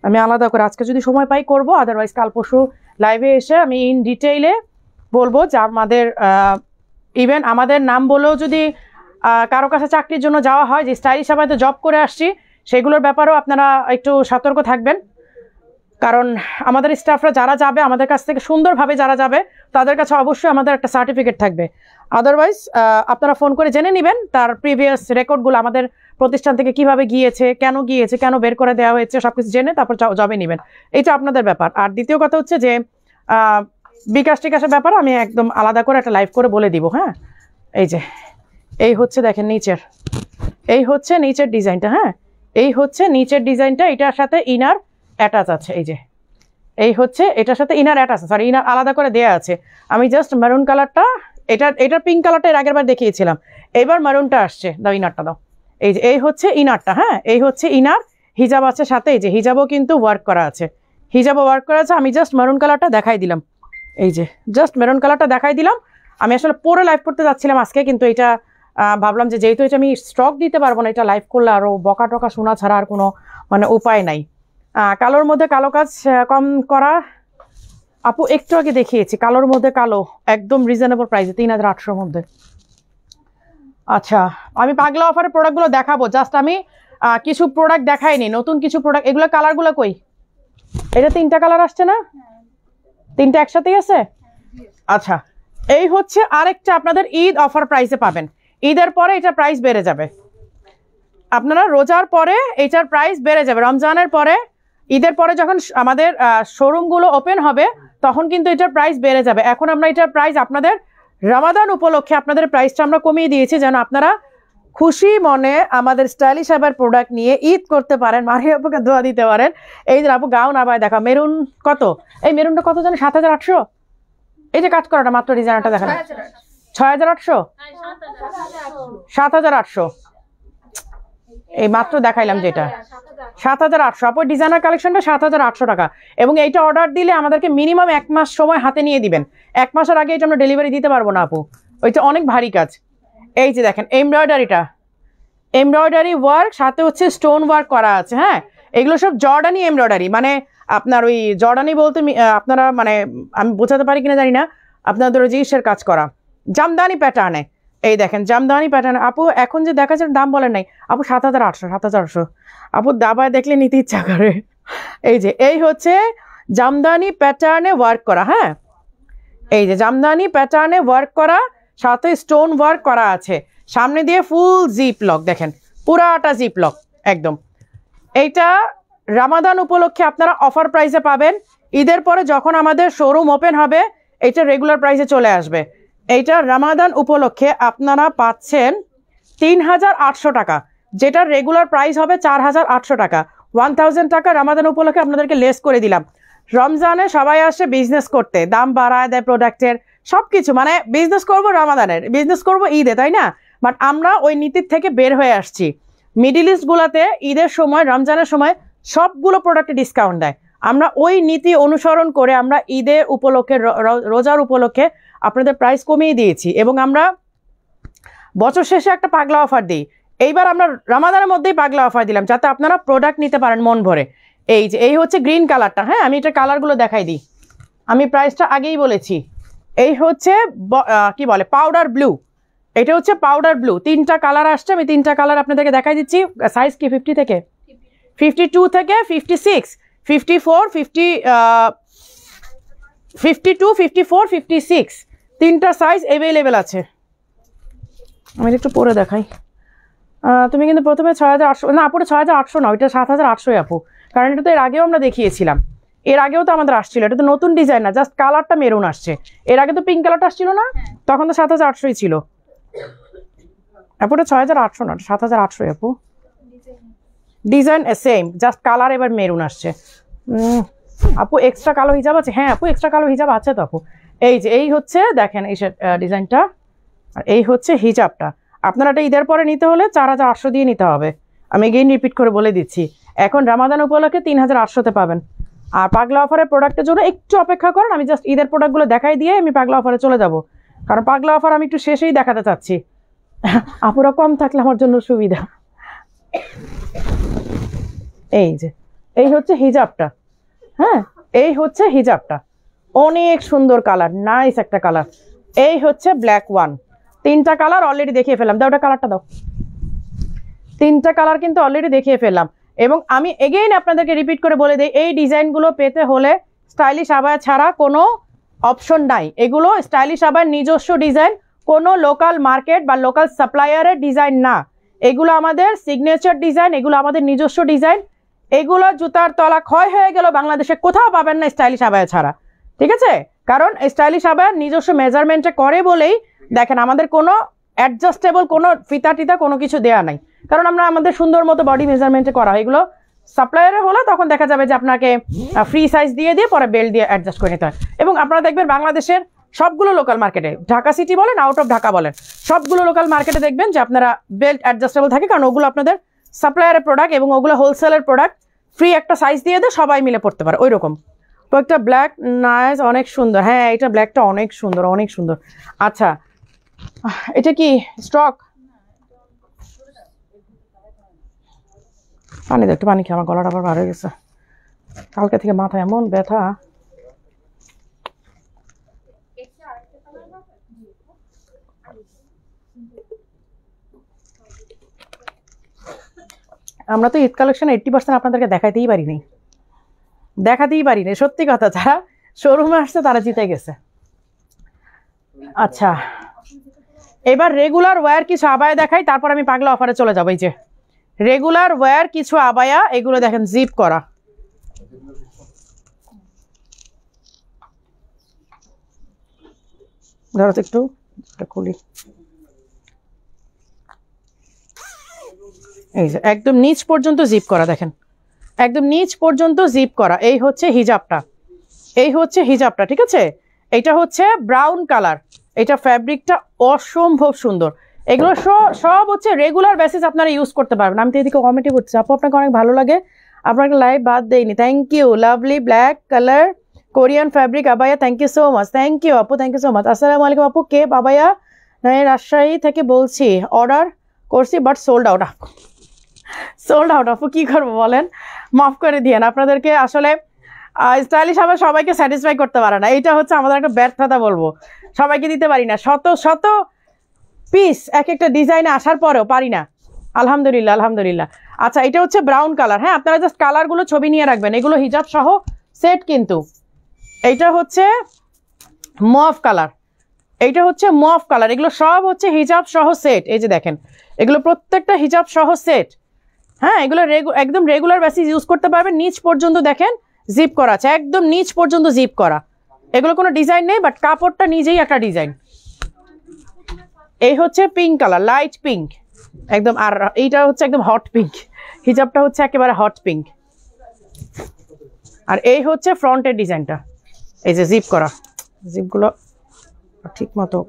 আমি আলাদা করে আজকে যদি সময় পাই করবো আদারওয়াইজ কাল পরশু লাইভে এসে আমি ইন ডিটেইলে বলবো যে আমাদের ইভেন আমাদের নাম বলেও যদি কারো কাছে চাকরির জন্য যাওয়া হয় যে স্টাইলিশ আবাইতে জব করে আসছি সেগুলোর ব্যাপারেও আপনারা একটু সতর্ক থাকবেন কারণ আমাদের স্টাফরা যারা যাবে আমাদের কাছ থেকে সুন্দরভাবে যারা যাবে তাদের কাছে অবশ্যই আমাদের একটা সার্টিফিকেট থাকবে আদারওয়াইজ আপনারা ফোন করে জেনে নেবেন তার প্রিভিয়াস রেকর্ডগুলো আমাদের প্রতিষ্ঠান থেকে কিভাবে গিয়েছে কেন বের করে দেওয়া হয়েছে সব কিছু জেনে তারপর জবে নেবেন এটা আপনাদের ব্যাপার আর দ্বিতীয় কথা হচ্ছে যে বিকাশ টিকাশের ব্যাপার আমি একদম আলাদা করে একটা লাইভ করে বলে দিব হ্যাঁ এই যে এই হচ্ছে দেখেন এই হচ্ছে নিচের ডিজাইনটা হ্যাঁ এই হচ্ছে নিচের ডিজাইনটা এটার সাথে ইনার অ্যাটাচ আছে এই যে এই হচ্ছে এটার সাথে ইনার অ্যাটাচ আছে সরি ইনার আলাদা করে দেয়া আছে আমি জাস্ট মেরুন কালারটা এটার পিঙ্ক কালারটা এর আগের বার দেখিয়েছিলাম এইবার মেরুনটা আসছে দাও ইনারটা দাও এই যে এই হচ্ছে ইনারটা হ্যাঁ এই হচ্ছে ইনার হিজাব আছে সাথে এই যে হিজাবও কিন্তু ওয়ার্ক করা আছে আমি জাস্ট মেরুন কালারটা দেখাই দিলাম এই যে জাস্ট মেরুন কালারটা দেখাই দিলাম আমি আসলে পরে লাইভ করতে যাচ্ছিলাম আজকে কিন্তু এটা ভাবলাম যে যেহেতু এটা আমি স্টক দিতে পারবো না এটা লাইভ করলে আরও বকা টকা শোনা ছাড়া আর কোনো মানে উপায় নাই কালোর মধ্যে কালো কাজ কম করা আপু একটু আগে দেখিয়েছি কালোর মধ্যে কালো একদম রিজনেবল প্রাইসে 3800 মধ্যে আচ্ছা আমি পাগলা অফারের প্রোডাক্টগুলো দেখাবো জাস্ট আমি কিছু প্রোডাক্ট দেখাইনি নতুন কিছু প্রোডাক্ট এগুলো কালারগুলো কই এটা তিনটা কালার আসছে না তিনটা একসাথেই আছে আচ্ছা এই হচ্ছে আরেকটা আপনাদের ঈদ অফার প্রাইসে পাবেন ঈদের পরে এটা প্রাইস বেড়ে যাবে আপনারা রোজার পরে এটার প্রাইস বেড়ে যাবে রমজানের পরে ঈদের পরে যখন আমাদের শোরুমগুলো ওপেন হবে তখন কিন্তু এটার প্রাইস বেড়ে যাবে এখন আমরা এটার প্রাইস আপনাদের রমাদান উপলক্ষে আপনাদের প্রাইসটা আমরা কমিয়ে দিয়েছি যেন আপনারা খুশি মনে আমাদের স্টাইলিশ আবার প্রোডাক্ট নিয়ে ঈদ করতে পারেন মাহি আপুকে দোয়া দিতে পারেন এই যে আপু গাউন আবার দেখা মেরুন কত এই মেরুনটা কত জানেন 7800 এই যে কাজ করাটা মাত্র ডিজাইনটা দেখান 6800 7800 এই মাত্র দেখাইলাম যেটা 7800 আপু ডিজাইনার কালেকশনটা 7800 টাকা এবং এইটা অর্ডার দিলে আমাদেরকে মিনিমাম 1 মাস সময় হাতে নিয়ে দিবেন 1 মাসের আগে এটা আমরা ডেলিভারি দিতে পারবো না আপু ওইটা অনেক ভারী কাজ এই যে দেখেন এমব্রয়ডারি ওয়ার্ক সাথে হচ্ছে স্টোন ওয়ার্ক করা আছে হ্যাঁ এগুলো সব জর্ডানি এমব্রয়ডারি মানে আপনার ওই জর্ডানি বলতে আপনারা মানে আমি বোঝাতে পারি কিনা জানি না আপনাদের ওই জিনিসের কাজ করা জামদানি প্যাটার্নে এই দেখেন জামদানি প্যাটার্ন আপু এখন যে দেখাচ্ছেন দাম বলেন নাই আপু 7800 আপু দাবায় দেখলে নিতে ইচ্ছা করে এই যে এই হচ্ছে জামদানি প্যাটার্নে ওয়ার্ক করা হ্যাঁ এই যে জামদানি প্যাটার্নে ওয়ার্ক করা সাথে স্টোন ওয়ার্ক করা আছে সামনে দিয়ে ফুল জিপ লক দেখেন পুরাটা জিপ লক একদম এইটা রমাদান উপলক্ষে আপনারা অফার প্রাইসে পাবেন ঈদের পরে যখন আমাদের শোরুম ওপেন হবে এটা রেগুলার প্রাইসে চলে আসবে এইটা রমাদান উপলক্ষে আপনারা পাচ্ছেন 3800 টাকা যেটা রেগুলার প্রাইস হবে 4800 টাকা 1000 টাকা রমাদান উপলক্ষে আপনাদেরকে লেস করে দিলাম রমজানে সবাই আসে বিজনেস করতে দাম বাড়ায় দেয় প্রোডাক্টের সব কিছু মানে বিজনেস করব রমাদানের বিজনেস করব ঈদে তাই না বাট আমরা ওই নীতির থেকে বের হয়ে আসছি মিডল ইস্টগুলোতে ঈদের সময় রমজানের সময় সবগুলো প্রোডাক্টে ডিসকাউন্ট দেয়। আমরা ওই নীতি অনুসরণ করে আমরা ঈদের উপলক্ষে রোজার উপলক্ষে আপনাদের প্রাইস কমিয়ে দিয়েছি এবং আমরা বছর শেষে একটা পাগলা অফার দিই। এইবার আমরা রমাদানের মধ্যেই পাগলা অফার দিলাম যাতে আপনারা প্রোডাক্ট নিতে পারেন মন ভরে। এই হচ্ছে গ্রিন কালারটা, হ্যাঁ আমি এটা কালারগুলো দেখাই দিই, আমি প্রাইসটা আগেই বলেছি। এই হচ্ছে কি বলে পাউডার ব্লু, এটা হচ্ছে পাউডার ব্লু। 3টা কালার আসছে, আমি 3টা কালার আপনাদেরকে দেখাই দিচ্ছি। সাইজ কি 50 থেকে 52 থেকে 56 54 50 52 54 56 3টা সাইজ অ্যাভেলেবেল আছে। আমি একটু পরে দেখাই। তুমি কিন্তু প্রথমে 6800 না আপুটা 6800 না, ওইটা 7800 আপু, কারণ এটা তো এর আগেও আমরা দেখিয়েছিলাম, এর আগেও তো আমাদের আসছিল। এটা তো নতুন ডিজাইন না, জাস্ট কালারটা মেরুন আসছে। এর আগে তো পিঙ্ক কালারটা আসছিল না, তখন তো 7800ই ছিল। আপুটা 6800 না, 7800 আপু। ডিজাইন সেম, জাস্ট কালার এবার মেরুন আসছে। আপু এক্সট্রা কালো হিজাব আছে? হ্যাঁ আপু এক্সট্রা কালো হিজাব আছে তো আপু। এই হচ্ছে দেখেন এই ডিজাইনটা, আর এই হচ্ছে হিজাবটা। আপনারা এটা ঈদের পরে নিতে হলে 4800 দিয়ে নিতে হবে। আমি এগেইন রিপিট করে বলে দিচ্ছি, এখন রামাদান উপলক্ষে 3800-তে পাবেন। আর পাগলা অফারের প্রোডাক্টের জন্য একটু অপেক্ষা করেন, আমি জাস্ট ঈদের প্রোডাক্টগুলো দেখাই দিয়ে আমি পাগলা অফারে চলে যাব, কারণ পাগলা অফার আমি একটু শেষেই দেখাতে চাচ্ছি। আপুরা কম থাকলে আমার জন্য সুবিধা। এই হচ্ছে হিজাবটা, হ্যাঁ এই হচ্ছে হিজাবটা, অনেক সুন্দর কালার, নাইস একটা কালার। এই হচ্ছে ব্ল্যাক ওয়ান। 3টা কালার অলরেডি দেখিয়ে ফেললাম, দাও ওটা কালারটা দাও। 3টা কালার কিন্তু অলরেডি দেখিয়ে ফেললাম এবং আমি এগেইন আপনাদেরকে রিপিট করে বলে দিই, এই ডিজাইনগুলো পেতে হলে স্টাইলিশ আবায়া ছাড়া কোনো অপশন নাই। এগুলো স্টাইলিশ আবায়ার নিজস্ব ডিজাইন, কোনো লোকাল মার্কেট বা লোকাল সাপ্লায়ারের ডিজাইন না। এগুলো আমাদের সিগনেচার ডিজাইন, এগুলো আমাদের নিজস্ব ডিজাইন। এগুলো জুতার তলা ক্ষয় হয়ে গেল, বাংলাদেশে কোথাও পাবেন না স্টাইলিশ আবায়া ছাড়া, ঠিক আছে? কারণ স্টাইলিশ আবায়ার নিজস্ব মেজারমেন্টে করে বলেই দেখেন আমাদের কোনো অ্যাডজাস্টেবল কোনো ফিতা টিতা কোনো কিছু দেওয়া নাই, কারণ আমরা আমাদের সুন্দর মতো বডি মেজারমেন্টে করা হয়। এগুলো সাপ্লায়ারে হলে তখন দেখা যাবে যে আপনাকে ফ্রি সাইজ দিয়ে পরে বেল্ট দিয়ে অ্যাডজাস্ট করে নিতে হয়। এবং আপনারা দেখবেন বাংলাদেশের সবগুলো লোকাল মার্কেটে, ঢাকা সিটি বলেন আউট অফ ঢাকা বলেন, সবগুলো লোকাল মার্কেটে দেখবেন যে আপনারা বেল্ট অ্যাডজাস্টেবল থাকে, কারণ ওগুলো আপনাদের সাপ্লায়ারের প্রোডাক্ট এবং ওগুলো হোলসেলের প্রোডাক্ট, ফ্রি একটা সাইজ দিয়ে সবাই মিলে পড়তে পারে ওই রকম। তো একটা ব্ল্যাক নাইস, অনেক সুন্দর, হ্যাঁ এটা ব্ল্যাকটা অনেক সুন্দর, অনেক সুন্দর। আচ্ছা এটা কি স্টক? পানি দাও একটু, পানি খেয়ে আমার গলাটা আবার বার হয়ে গেছে, কালকে থেকে মাথা এমন ব্যথা। আমরা তো ঈদ কালেকশন 80% আপনাদেরকে দেখাতেই পারিনি, সত্যি কথা। যারা শোরুমে আসছে তারা জিতে গেছে। আচ্ছা এবার রেগুলার ওয়্যার কিছু আবায়া দেখাই, তারপর আমি পাগলা অফারে চলে যাবো। এই যে রেগুলার ওয়্যার কিছু আবায়া, এগুলো দেখেন জিপ করা, ধরো তো একটু খুলি। এই যে একদম নিচ পর্যন্ত জিপ করা, দেখেন একদম নিচ পর্যন্ত জিপ করা। এই হচ্ছে হিজাবটা, ঠিক আছে? এটা হচ্ছে ব্রাউন কালার, এটা ফ্যাব্রিকটা অসম্ভব সুন্দর। এগুলো সব হচ্ছে রেগুলার বেসিস আপনারা ইউজ করতে পারবেন। আমি তো এদিকে কমেন্টই করছি, আপু আপনাকে অনেক ভালো লাগে, আপনার একটা লাইভ বাদ দেয়নি, thank you. Lovely black colour Korean fabric আবায়া, thank you so much, thank you আপু, থ্যাংক ইউ সো মাচ। আসসালামু আলাইকুম আপু, কে আবায়া? রাজশাহী থেকে বলছি, অর্ডার করছি বাট সোল্ড আউট। আপু কি করবো বলেন, মাফ করে দিয়েন। আপনাদেরকে আসলে স্টাইলিশ আবার সবাইকে স্যাটিসফাই করতে পারে না, এটা হচ্ছে আমাদের একটা ব্যর্থতা বলবো, সবাইকে দিতে পারি না। শত পিস এক একটা ডিজাইনে আসার পরেও পারি না, আলহামদুলিল্লাহ। আচ্ছা এটা হচ্ছে ব্রাউন কালার, হ্যাঁ আপনারা জাস্ট কালারগুলো ছবি নিয়ে রাখবেন, এগুলো হিজাব সহ সেট কিন্তু। এইটা হচ্ছে মফ কালার, এগুলো সব হচ্ছে হিজাব সহ সেট। এই যে দেখেন এগুলো প্রত্যেকটা হিজাব সহ সেট, হ্যাঁ এগুলো একদম রেগুলার বেসিস ইউজ করতে পারবেন। নিচ পর্যন্ত দেখেন জিপ করা আছে, একদম নিচ পর্যন্ত জিপ করা। এগুলো কোনো ডিজাইন নেই, বাট কাপড়টা নিজেই একটা ডিজাইন। এই হচ্ছে পিঙ্ক কালার, লাইট পিঙ্ক একদম, আর এইটা হচ্ছে একদম হট পিঙ্ক, হিজাবটা হচ্ছে একেবারে হট পিঙ্ক। আর এই হচ্ছে ফ্রন্টের ডিজাইনটা, এই যে জিপ করা, জিপগুলো ঠিক মতো,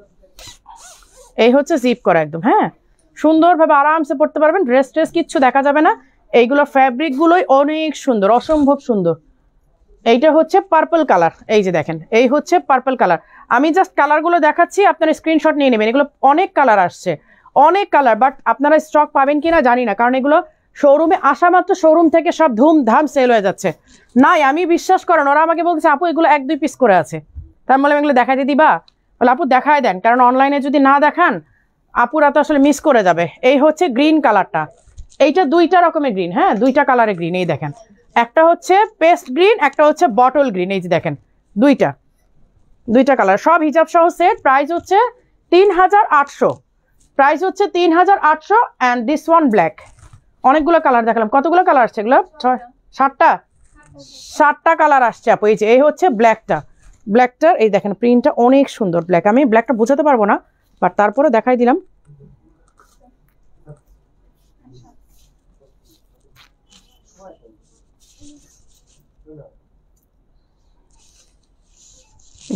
এই হচ্ছে জিপ করা একদম, হ্যাঁ সুন্দরভাবে আরামসে পড়তে পারবেন, ড্রেস ট্রেস কিচ্ছু দেখা যাবে না। এইগুলো ফ্যাব্রিকগুলোই অনেক সুন্দর, অসম্ভব সুন্দর। এইটা হচ্ছে পার্পল কালার, এই যে দেখেন এই হচ্ছে পার্পল কালার। আমি জাস্ট কালারগুলো দেখাচ্ছি, আপনারা স্ক্রিনশট নিয়ে নেবেন। এগুলো অনেক কালার আসছে, অনেক কালার, বাট আপনারা স্টক পাবেন কিনা জানি না, কারণ এগুলো শোরুমে আসা মাত্র শোরুম থেকে সব ধুমধাম সেল হয়ে যাচ্ছে। নাই আমি বিশ্বাস করেন, ওরা আমাকে বলছে আপু এগুলো 1-2 পিস করে আছে, তার মানে এগুলো দেখাই দিয়ে দিবা? বলে আপু দেখায় দেন, কারণ অনলাইনে যদি না দেখান আপুরা তো আসলে মিস করে যাবে। এই হচ্ছে গ্রিন কালারটা, এইটা 2টা রকমের গ্রিন, হ্যাঁ 2টা কালারের গ্রিন। এই দেখেন একটা হচ্ছে পেস্ট গ্রিন, একটা হচ্ছে বটল গ্রিন। এই যে দেখেন দুইটা কালার, সব হিজাব সহ সেট। প্রাইস হচ্ছে 3800, প্রাইস হচ্ছে 3800। And this one black. অনেকগুলো কালার দেখালাম, কতগুলো কালার আসছে এগুলো? 7টা কালার আসছে আপু। এই যে এই হচ্ছে ব্ল্যাকটার এই দেখেন প্রিন্টটা অনেক সুন্দর ব্ল্যাক। আমি ব্ল্যাকটা বোঝাতে পারবো না, বাট তারপরে দেখাই দিলাম।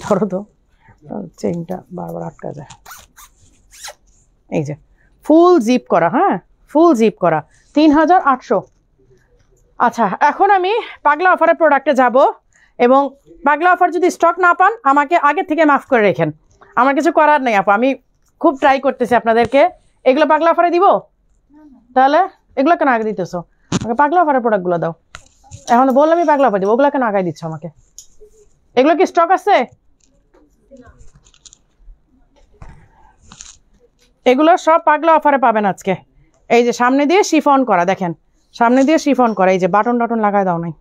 ধরো তো, চেইনটা বারবার আটকা যায়। এই যে ফুল জিপ করা, হ্যাঁ ফুল জিপ করা, 3800। আচ্ছা এখন আমি পাগলা অফারের প্রোডাক্টে যাব, এবং পাগলা অফার যদি স্টক না পান আমাকে আগে থেকে মাফ করে রেখেন, আমার কিছু করার নেই আপু। আমি খুব ট্রাই করতেছি আপনাদেরকে। এগুলো পাগলা অফারে দিব? তাহলে এগুলো কেন আগে দিতেছো? আমাকে পাগলা অফারের প্রোডাক্টগুলো দাও। এখন তো বললামই পাগলা অফার দিব, ওগুলো কেন আগে দিচ্ছ আমাকে? এগুলো কি স্টক আছে? এগুলো সব পাগলা অফারে পাবেন আজকে। এই যে সামনে দিয়ে শিফন করা, দেখেন সামনে দিয়ে শিফন করা, এই যে বাটন টাটন লাগায় দাও নাই।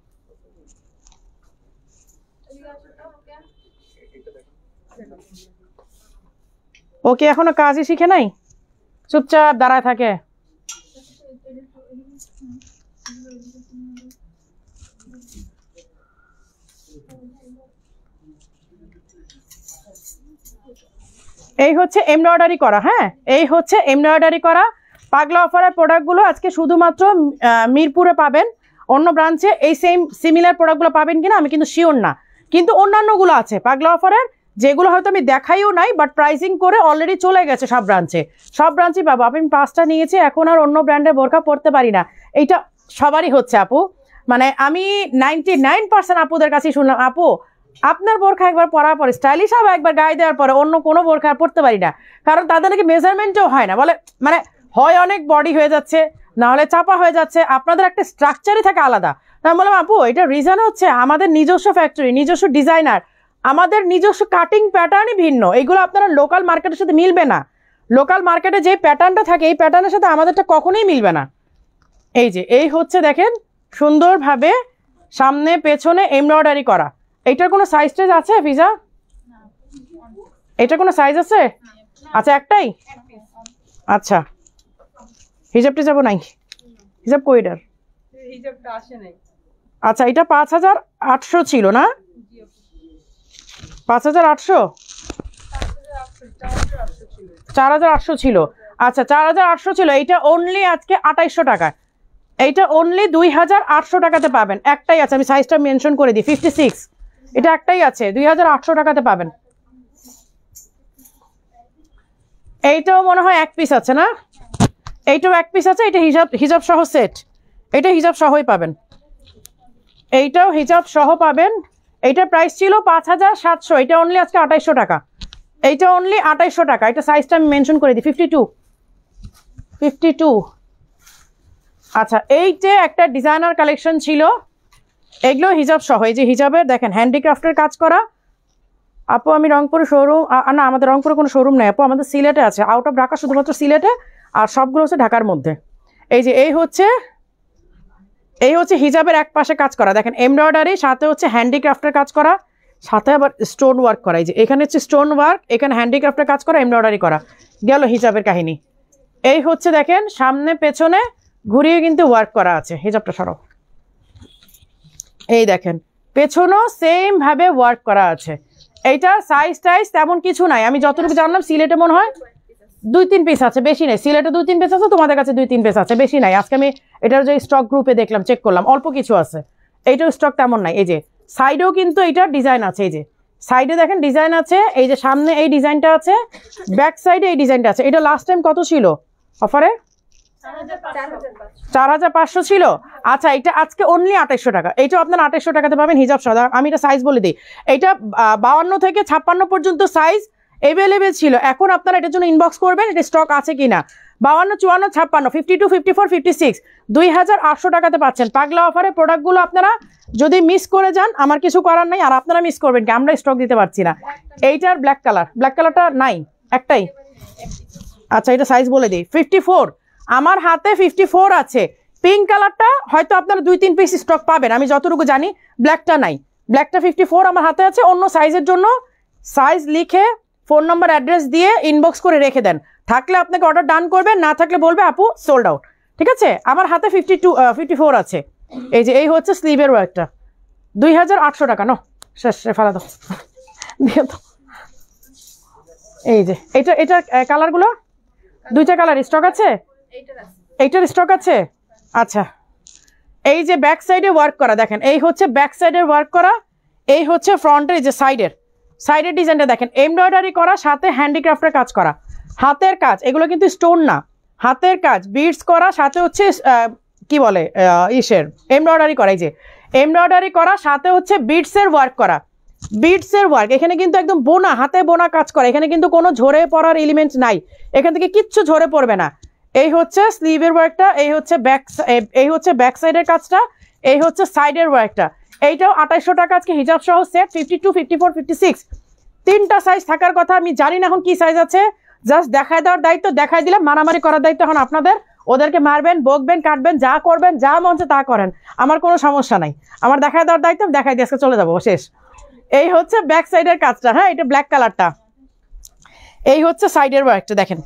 ওকে এখনো কাজই শিখে নাই, চুপচাপ দাঁড়ায় থাকে। এই হচ্ছে এমব্রয়ডারি করা, হ্যাঁ এই হচ্ছে এমব্রয়ডারি করা পাগলা অফারের প্রোডাক্টগুলো আজকে শুধুমাত্র মিরপুরে পাবেন। অন্য ব্রাঞ্চে এই সিমিলার প্রোডাক্টগুলো পাবেন কিনা আমি কিন্তু শিওর না, কিন্তু অন্যান্যগুলো আছে পাগলা অফারের, যেগুলো হয়তো আমি দেখাইও নাই, বাট প্রাইসিং করে অলরেডি চলে গেছে সব ব্রাঞ্চে পাবো। আমি 5টা নিয়েছি, এখন আর অন্য ব্র্যান্ডের বোরকা পরতে পারি না। এইটা সবারই হচ্ছে আপু, মানে আমি 99% আপুদের কাছেই শুনলাম আপু আপনার বোরখা একবার পরার পরে স্টাইলিশ হবে, একবার গায়ে দেওয়ার পরে অন্য কোনো বোরখা আর পরতে পারি না, কারণ তাদের নাকি মেজারমেন্টও হয় না। বলে মানে হয় অনেক বডি হয়ে যাচ্ছে, না হলে চাপা হয়ে যাচ্ছে, আপনাদের একটা স্ট্রাকচারই থাকে আলাদা। আমি বললাম আপু এটা রিজন হচ্ছে আমাদের নিজস্ব ফ্যাক্টরি, নিজস্ব ডিজাইনার, আমাদের নিজস্ব কাটিং প্যাটার্নই ভিন্ন, এগুলো আপনারা লোকাল মার্কেটের সাথে মিলবে না। লোকাল মার্কেটে যে প্যাটার্নটা থাকে এই প্যাটার্নের সাথে আমাদেরটা কখনোই মিলবে না। এই যে এই হচ্ছে দেখেন সুন্দরভাবে সামনে পেছনে এমব্রয়ডারি করা। এইটার কোনো সাইজ টাইজ আছে ফিজা? এটা কোনো সাইজ আছে? আচ্ছা একটাই, আচ্ছা হিজাব টিজাব নাই? হিজাব কইটার? আচ্ছা এটা 5800 ছিল না? 5800, 4800 ছিল। আচ্ছা 4800 ছিল, এইটা অনলি আজকে 2800 টাকা, এইটা অনলি 2800 টাকাতে পাবেন। একটাই আছে, আমি সাইজটা মেনশন করে দিই 56, এটা একটাই আছে 2800 টাকাতে পাবেন। এইটাও মনে হয় 1 পিস আছে না? এইটাও 1 পিস আছে, এটা হিজাব সহ সেট, এটা হিজাব সহই পাবেন, এইটাও হিজাব সহ পাবেন। এইটার প্রাইস ছিল 5700, এটা অনলি আজকে 2800 টাকা, এইটা অনলি 2800 টাকা। এটা সাইজটা আমি মেনশন করে দিই 52। আচ্ছা এইটা একটা ডিজাইনার কালেকশন ছিল, এগুলো হিজাব সহ। এই যে হিজাবের দেখেন হ্যান্ডিক্রাফটের কাজ করা। আপু আমি রংপুরে শোরুম, না আমাদের রংপুরে কোনো শোরুম নেই আপু, আমাদের সিলেটে আছে, আউট অফ ঢাকা শুধুমাত্র সিলেটে, আর সবগুলো হচ্ছে ঢাকার মধ্যে। এই যে এই হচ্ছে হিজাবের এক পাশে কাজ করা, দেখেন এমব্রয়ডারি, সাথে হচ্ছে হ্যান্ডিক্রাফটের কাজ করা, সাথে আবার স্টোন ওয়ার্ক করা। এই যে এখানে হচ্ছে স্টোন ওয়ার্ক, এখানে হ্যান্ডিক্রাফটের কাজ করা, এমব্রয়ডারি করা, গেল হিজাবের কাহিনী। এই হচ্ছে দেখেন সামনে পেছনে ঘুরিয়ে কিন্তু ওয়ার্ক করা আছে। হিজাবটা সরো, এই দেখেন পেছনেও সেম ভাবে ওয়ার্ক করা আছে। এইটার সাইজ টাইজ তেমন কিছু নাই, আমি যতটুকু জানলাম সিলেটে মনে হয় 2-3 পিস আছে, বেশি নেই। সিলেটে 2-3 পিস আছে, তোমাদের কাছে 2-3 পিস আছে, বেশি নাই। আজকে আমি এটার যে স্টক গ্রুপে দেখলাম, চেক করলাম, অল্প কিছু আছে, এইটার স্টক তেমন নাই। এই যে সাইডেও কিন্তু এইটার ডিজাইন আছে, এই যে সাইডে দেখেন ডিজাইন আছে, এই যে সামনে এই ডিজাইনটা আছে, ব্যাক সাইডে এই ডিজাইনটা আছে। এটা লাস্ট টাইম কত ছিল? অফারে 4500 4500 ছিল। আচ্ছা এটা আজকে অনলি 2800 টাকা, এইটা আপনার 2800 টাকাতে পাবেন হিজাব সহ। আমি এটা সাইজ বলে দিই, এইটা 52 থেকে 56 পর্যন্ত সাইজ অ্যাভেলেবেল ছিল। এখন আপনারা এটার জন্য ইনবক্স করবেন এটা স্টক আছে কিনা। 52, 54, 56, 52, 54, 56 2800 টাকাতে পাচ্ছেন পাগলা অফারে। প্রোডাক্টগুলো আপনারা যদি মিস করে যান আমার কিছু করার নাই, আর আপনারা মিস করবেন কি, আমরা স্টক দিতে পারছি না। এইটার ব্ল্যাক কালারটা নাই, একটাই। আচ্ছা এটা সাইজ বলে দিই, 54, আমার হাতে 54 আছে। পিঙ্ক কালারটা হয়তো আপনারা 2-3 পিস স্টক পাবেন, আমি যতটুকু জানি। ব্ল্যাকটা নাই, ব্ল্যাকটা 54 আমার হাতে আছে। অন্য সাইজের জন্য সাইজ লিখে ফোন নাম্বার অ্যাড্রেস দিয়ে ইনবক্স করে রেখে দেন। থাকলে আপনাকে অর্ডার ডান করবেন, না থাকলে বলবে আপু সোল্ড আউট। ঠিক আছে, আমার হাতে 54 আছে। এই যে এই হচ্ছে স্লিভের ওয়ার্কটা, 2800 টাকা। নো শেষ, ফেলা দাও, দিয়ে দাও। এই যে এটার কালারগুলো 2টা কালার স্টক আছে, এইটার স্টক আছে। আচ্ছা এই যে ব্যাক সাইডে ওয়ার্ক করা দেখেন, এই হচ্ছে ব্যাক সাইডের ওয়ার্ক করা, এই হচ্ছে ফ্রন্টের যে সাইডের ডিজাইনটা দেখেন, এমব্রয়ডারি করা, সাথে হ্যান্ডিক্রাফটের কাজ করা, হাতের কাজ। এগুলো কিন্তু স্টোন না, হাতের কাজ, বিডস করা, সাথে হচ্ছে কি বলে ইসের এমব্রয়ডারি করা। এই যে এমব্রয়ডারি করা, সাথে হচ্ছে বিডসের ওয়ার্ক করা, বিডসের ওয়ার্ক। এখানে কিন্তু একদম বোনা, হাতে বোনা কাজ করা, এখানে কিন্তু কোনো ঝরে পড়ার এলিমেন্ট নাই, এখান থেকে কিচ্ছু ঝরে পড়বে না। এই হচ্ছে স্লিভের ওয়ার্কটা, এই হচ্ছে ব্যাক সাইডের কাজটা, এই হচ্ছে সাইডের ওয়ার্কটা। এইটাও 2800 টাকা আজকে হিজাব সহ সেট। 52, 54, 56 3টা সাইজ থাকার কথা। আমি জানি না এখন কি সাইজ আছে, জাস্ট দেখায় দেওয়ার দায়িত্ব, দেখাই দিলাম। মারামারি করার দায়িত্ব এখন আপনাদের। ওদেরকে মারবেন, বকবেন, কাটবেন, যা করবেন, যা মন চায় তা করেন, আমার কোনো সমস্যা নাই। আমার দেখায় দেওয়ার দায়িত্ব, দেখাই দিয়ে আজকে চলে যাবো, শেষ। এই হচ্ছে ব্যাক সাইডের কাজটা, হ্যাঁ এটা ব্ল্যাক কালারটা। এই হচ্ছে সাইডের ওয়ার্কটা দেখেন,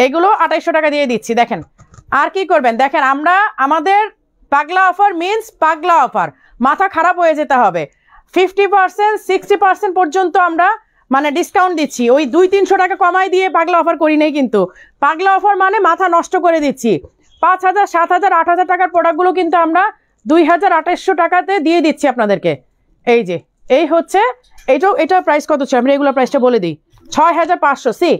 এগুলো 2800 টাকা দিয়ে দিচ্ছি। দেখেন আর কি করবেন, দেখেন আমাদের পাগলা অফার মিন্স পাগলা অফার, মাথা খারাপ হয়ে যেতে হবে। 50%, 60% পর্যন্ত আমরা মানে ডিসকাউন্ট দিচ্ছি। ওই 200-300 টাকা কমাই দিয়ে পাগলা অফার করি নাই কিন্তু। পাগলা অফার মানে মাথা নষ্ট করে দিচ্ছি। 5000, 7000, 8000 টাকার প্রোডাক্টগুলো কিন্তু আমরা 2800 টাকাতে দিয়ে দিচ্ছি আপনাদেরকে। এই যে এই হচ্ছে এটা প্রাইস কত ছিল, আমি রেগুলার প্রাইসটা বলে দিই, 6500। সি